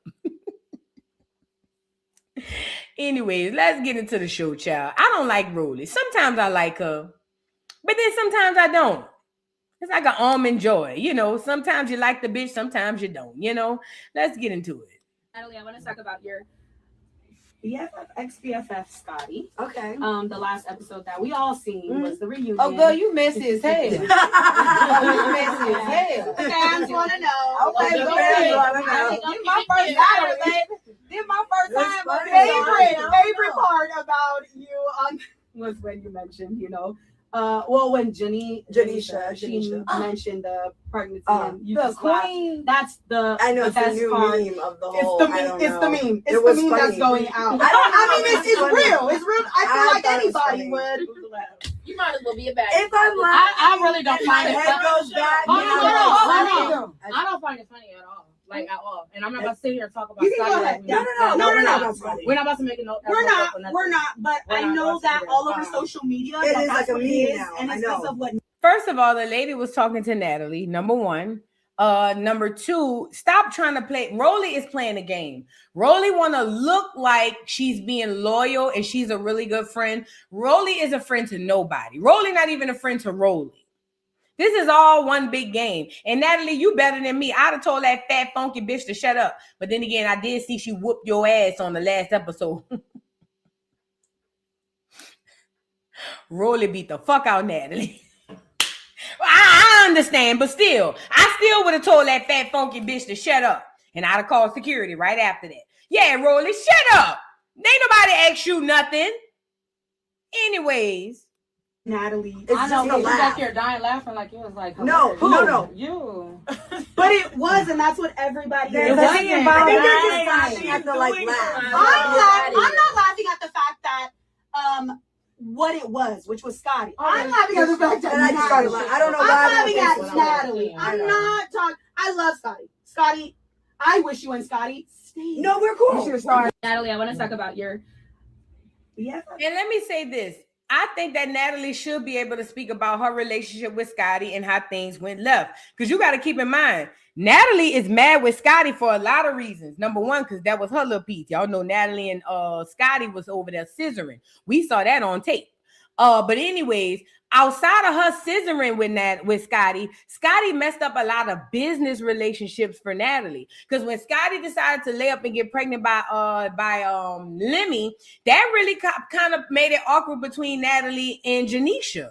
Anyways, let's get into the show, child. I don't like Rollie. Sometimes I like her, but then sometimes I don't. It's like an almond joy, you know. Sometimes you like the bitch, sometimes you don't, you know. Let's get into it. Natalie, I want to talk about your BFF, ex-BFF Scotty. Okay. The last episode that we all seen was the reunion. Oh, girl, you messy as hell. You messy as hell. The fans want to know. Okay, the go fans ahead. want to know. This my first time, baby. This my first time. Favorite part about you was when you mentioned, you know, when Janisha mentioned the pregnancy and you the just laughed. queen. That's the I know the it's the best new part. meme of the whole. It's the meme. It's the meme. It's It was the meme funny. that's going out. I mean, it's real. It's real. I feel like thought it was anybody funny. would. You might as well be a bad. If I'm laughing, I really don't and my find it head funny. goes back. I don't find it funny at all. Like at all. And I'm not about to sit here and talk about Scotty. No. We're not about to make it no. We're not. But I know that all over social media, It is like a meme now. and it's because of what. First of all, the lady was talking to Natalie, number one. Number two, stop trying to play. Rollie is playing a game. Rollie want to look like she's being loyal and she's a really good friend. Rollie is a friend to nobody. Rollie not even a friend to Rollie. This is all one big game. And Natalie, you better than me. I'd have told that fat, funky bitch to shut up. But then again, I did see she whooped your ass on the last episode. Rollie beat the fuck out Natalie. I understand, but still, I still would have told that fat, funky bitch to shut up. And I'd have called security right after that. Yeah, Rollie, shut up. Ain't nobody ask you nothing. Anyways. Natalie, I know you laugh. back here dying laughing like you was like, No. You. But it was, and that's what everybody is. They're saying. thinking about I think it. they're just Laughing at the, like, laugh. I'm not laughing at the fact that what it was, which was Scotty. I'm laughing at the fact that And I just started laughing. I don't know why. I'm laughing I at don't Natalie. I I'm know. not talking. I love Scotty. Scotty, I wish you and Scotty stayed. No, we're cool. Natalie, I want to talk about your. Yeah. And let me say this. I think that Natalie should be able to speak about her relationship with Scotty and how things went left. Because you got to keep in mind, Natalie is mad with Scotty for a lot of reasons. Number one, because that was her little piece. Y'all know Natalie and Scotty was over there scissoring. We saw that on tape. But anyways, outside of her scissoring with Scotty, Scotty messed up a lot of business relationships for Natalie. Because when Scotty decided to lay up and get pregnant by Lemmy, that really kind of made it awkward between Natalie and Janisha.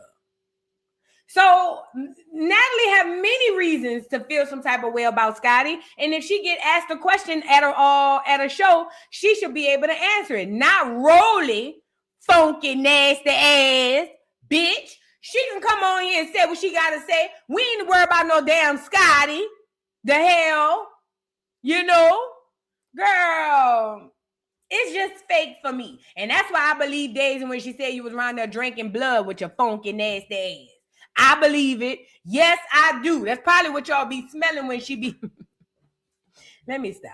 So Natalie had many reasons to feel some type of way about Scotty, and if she get asked a question at a show, she should be able to answer it. Not Rollie, funky, nasty ass bitch. She can come on here and say what she got to say. We ain't worried about no damn Scotty. The hell, you know, girl. It's just fake for me, and that's why I believe Daisy when she said you was around there drinking blood with your funky, nasty ass. I believe it. Yes, I do. That's probably what y'all be smelling when she be. Let me stop.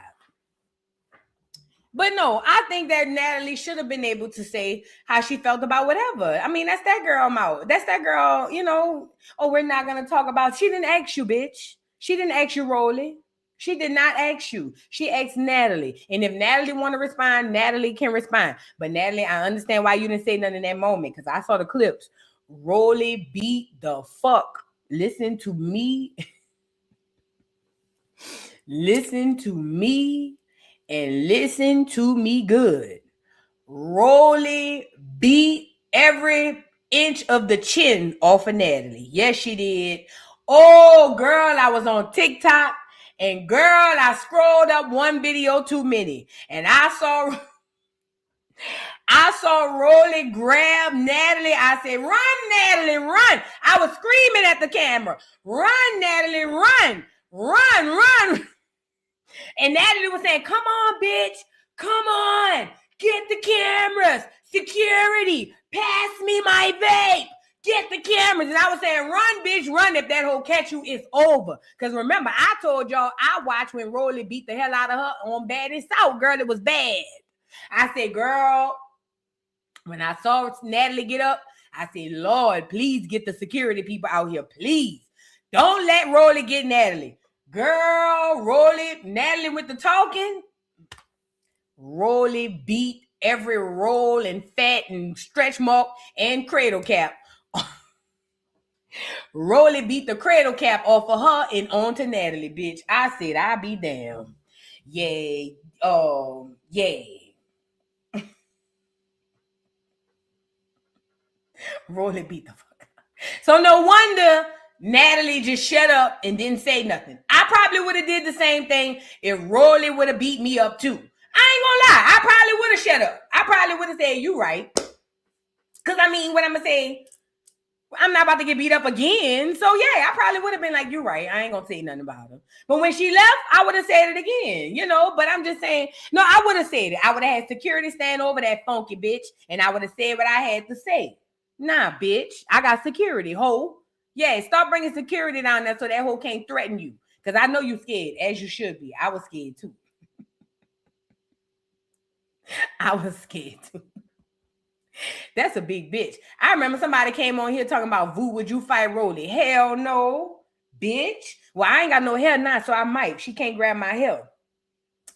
But no, I think that Natalie should have been able to say how she felt about whatever. I mean, that's that girl mouth. That's that girl, you know. Oh, we're not going to talk about. She didn't ask you, bitch. She didn't ask you, Rollie. She did not ask you. She asked Natalie. And if Natalie want to respond, Natalie can respond. But Natalie, I understand why you didn't say nothing in that moment because I saw the clips. Rollie beat the fuck. Listen to me. Listen to me and listen to me good. Rollie beat every inch of the chin off of Natalie. Yes, she did. Oh, girl, I was on TikTok and girl, I scrolled up one video too many and I saw Rollie grab Natalie. I said, run, Natalie, run. I was screaming at the camera. Run, Natalie, run, run, run. And Natalie was saying, come on, bitch. Come on. Get the cameras. Security. Pass me my vape. Get the cameras. And I was saying, run, bitch, run. If that hoe catch you, it's over. Because remember, I told y'all I watched when Rollie beat the hell out of her on Baddies South. Girl, it was bad. I said, girl, when I saw Natalie get up, I said, Lord, please get the security people out here. Please. Don't let Rollie get Natalie. Girl, Rollie, Natalie with the talking. Rollie beat every roll and fat and stretch mark and cradle cap. Rollie beat the cradle cap off of her and onto Natalie, bitch. I said, I'll be damned. Yay. Yay. Rollie beat the fuck out. So no wonder Natalie just shut up and didn't say nothing. I probably would have did the same thing if Rollie would have beat me up too. I ain't gonna lie. I probably would have shut up. I probably would have said, you right. Because I mean, what I'm going to say, I'm not about to get beat up again. So yeah, I probably would have been like, you're right. I ain't going to say nothing about her. But when she left, I would have said it again, you know. But I'm just saying, no, I would have said it. I would have had security stand over that funky bitch. And I would have said what I had to say. Nah, bitch. I got security, ho. Yeah, start bringing security down there so that hoe can't threaten you. Because I know you scared, as you should be. I was scared too. I was scared too. That's a big bitch. I remember somebody came on here talking about, Voo, would you fight Rollie? Hell no, bitch. Well, I ain't got no hair now, so I might. She can't grab my hair.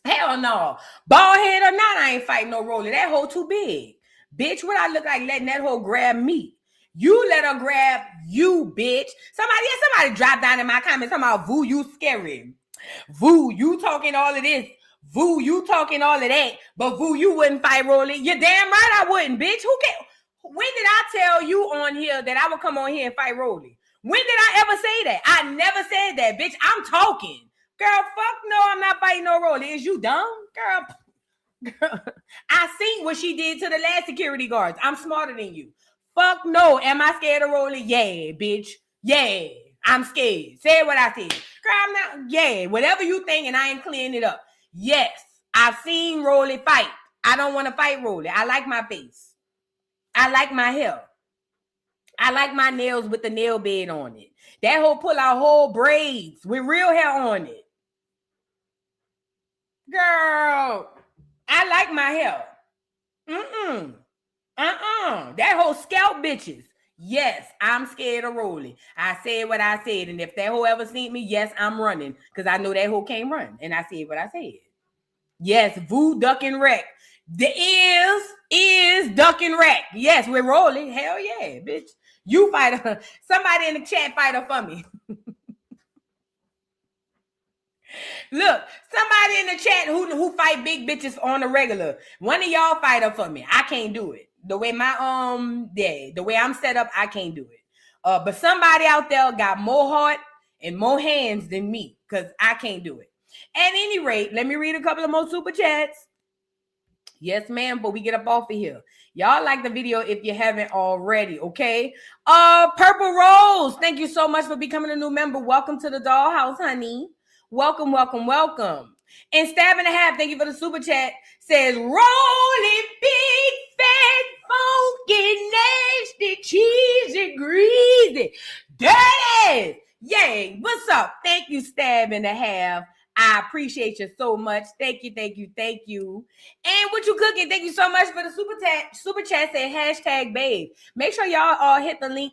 Hell no. Bald head or not, I ain't fighting no Rollie. That hoe too big. Bitch, what I look like letting that hoe grab me? You let her grab you, bitch. Somebody dropped down in my comments talking about, Voo, you scary. Voo, you talking all of this. Voo, you talking all of that. But Voo, you wouldn't fight Rollie. You're damn right I wouldn't, bitch. Who can? When did I tell you on here that I would come on here and fight Rollie? When did I ever say that? I never said that, bitch. I'm talking. Girl, fuck no, I'm not fighting no Rollie. Is you dumb? Girl, I seen what she did to the last security guards. I'm smarter than you. Fuck no. Am I scared of Rollie? Yeah, bitch. Yeah, I'm scared. Say what I said. Girl, I'm not. Yeah, whatever you think, and I ain't clearing it up. Yes, I've seen Rollie fight. I don't want to fight Rollie. I like my face. I like my hair. I like my nails with the nail bed on it. That hoe pull out whole braids with real hair on it. Girl, I like my hair. That whole scalp bitches. Yes, I'm scared of Rollie. I said what I said. And if that hoe ever seen me, yes, I'm running. Because I know that hoe can't run. And I said what I said. Yes, Voo, duck and wreck. The is duck and wreck. Yes, we're Rollie. Hell yeah, bitch. You fight her. Somebody in the chat fight her for me. Look, somebody in the chat who fight big bitches on the regular. One of y'all fight her for me. I can't do it. The way the way I'm set up, I can't do it. But somebody out there got more heart and more hands than me, because I can't do it. At any rate, let me read a couple of more super chats. Yes, ma'am, but we get up off of here. Y'all like the video if you haven't already, okay? Purple Rose, thank you so much for becoming a new member. Welcome to the dollhouse, honey. Welcome, welcome, welcome. And Stab and a Half, thank you for the super chat. Says, Rollie, big, fat, funky, nasty, cheesy, greasy, dirty. Yay, what's up? Thank you, Stab and a Half. I appreciate you so much. Thank you, thank you, thank you. And what you cooking? Thank you so much for the super chat. Say hashtag babe. Make sure y'all hit the link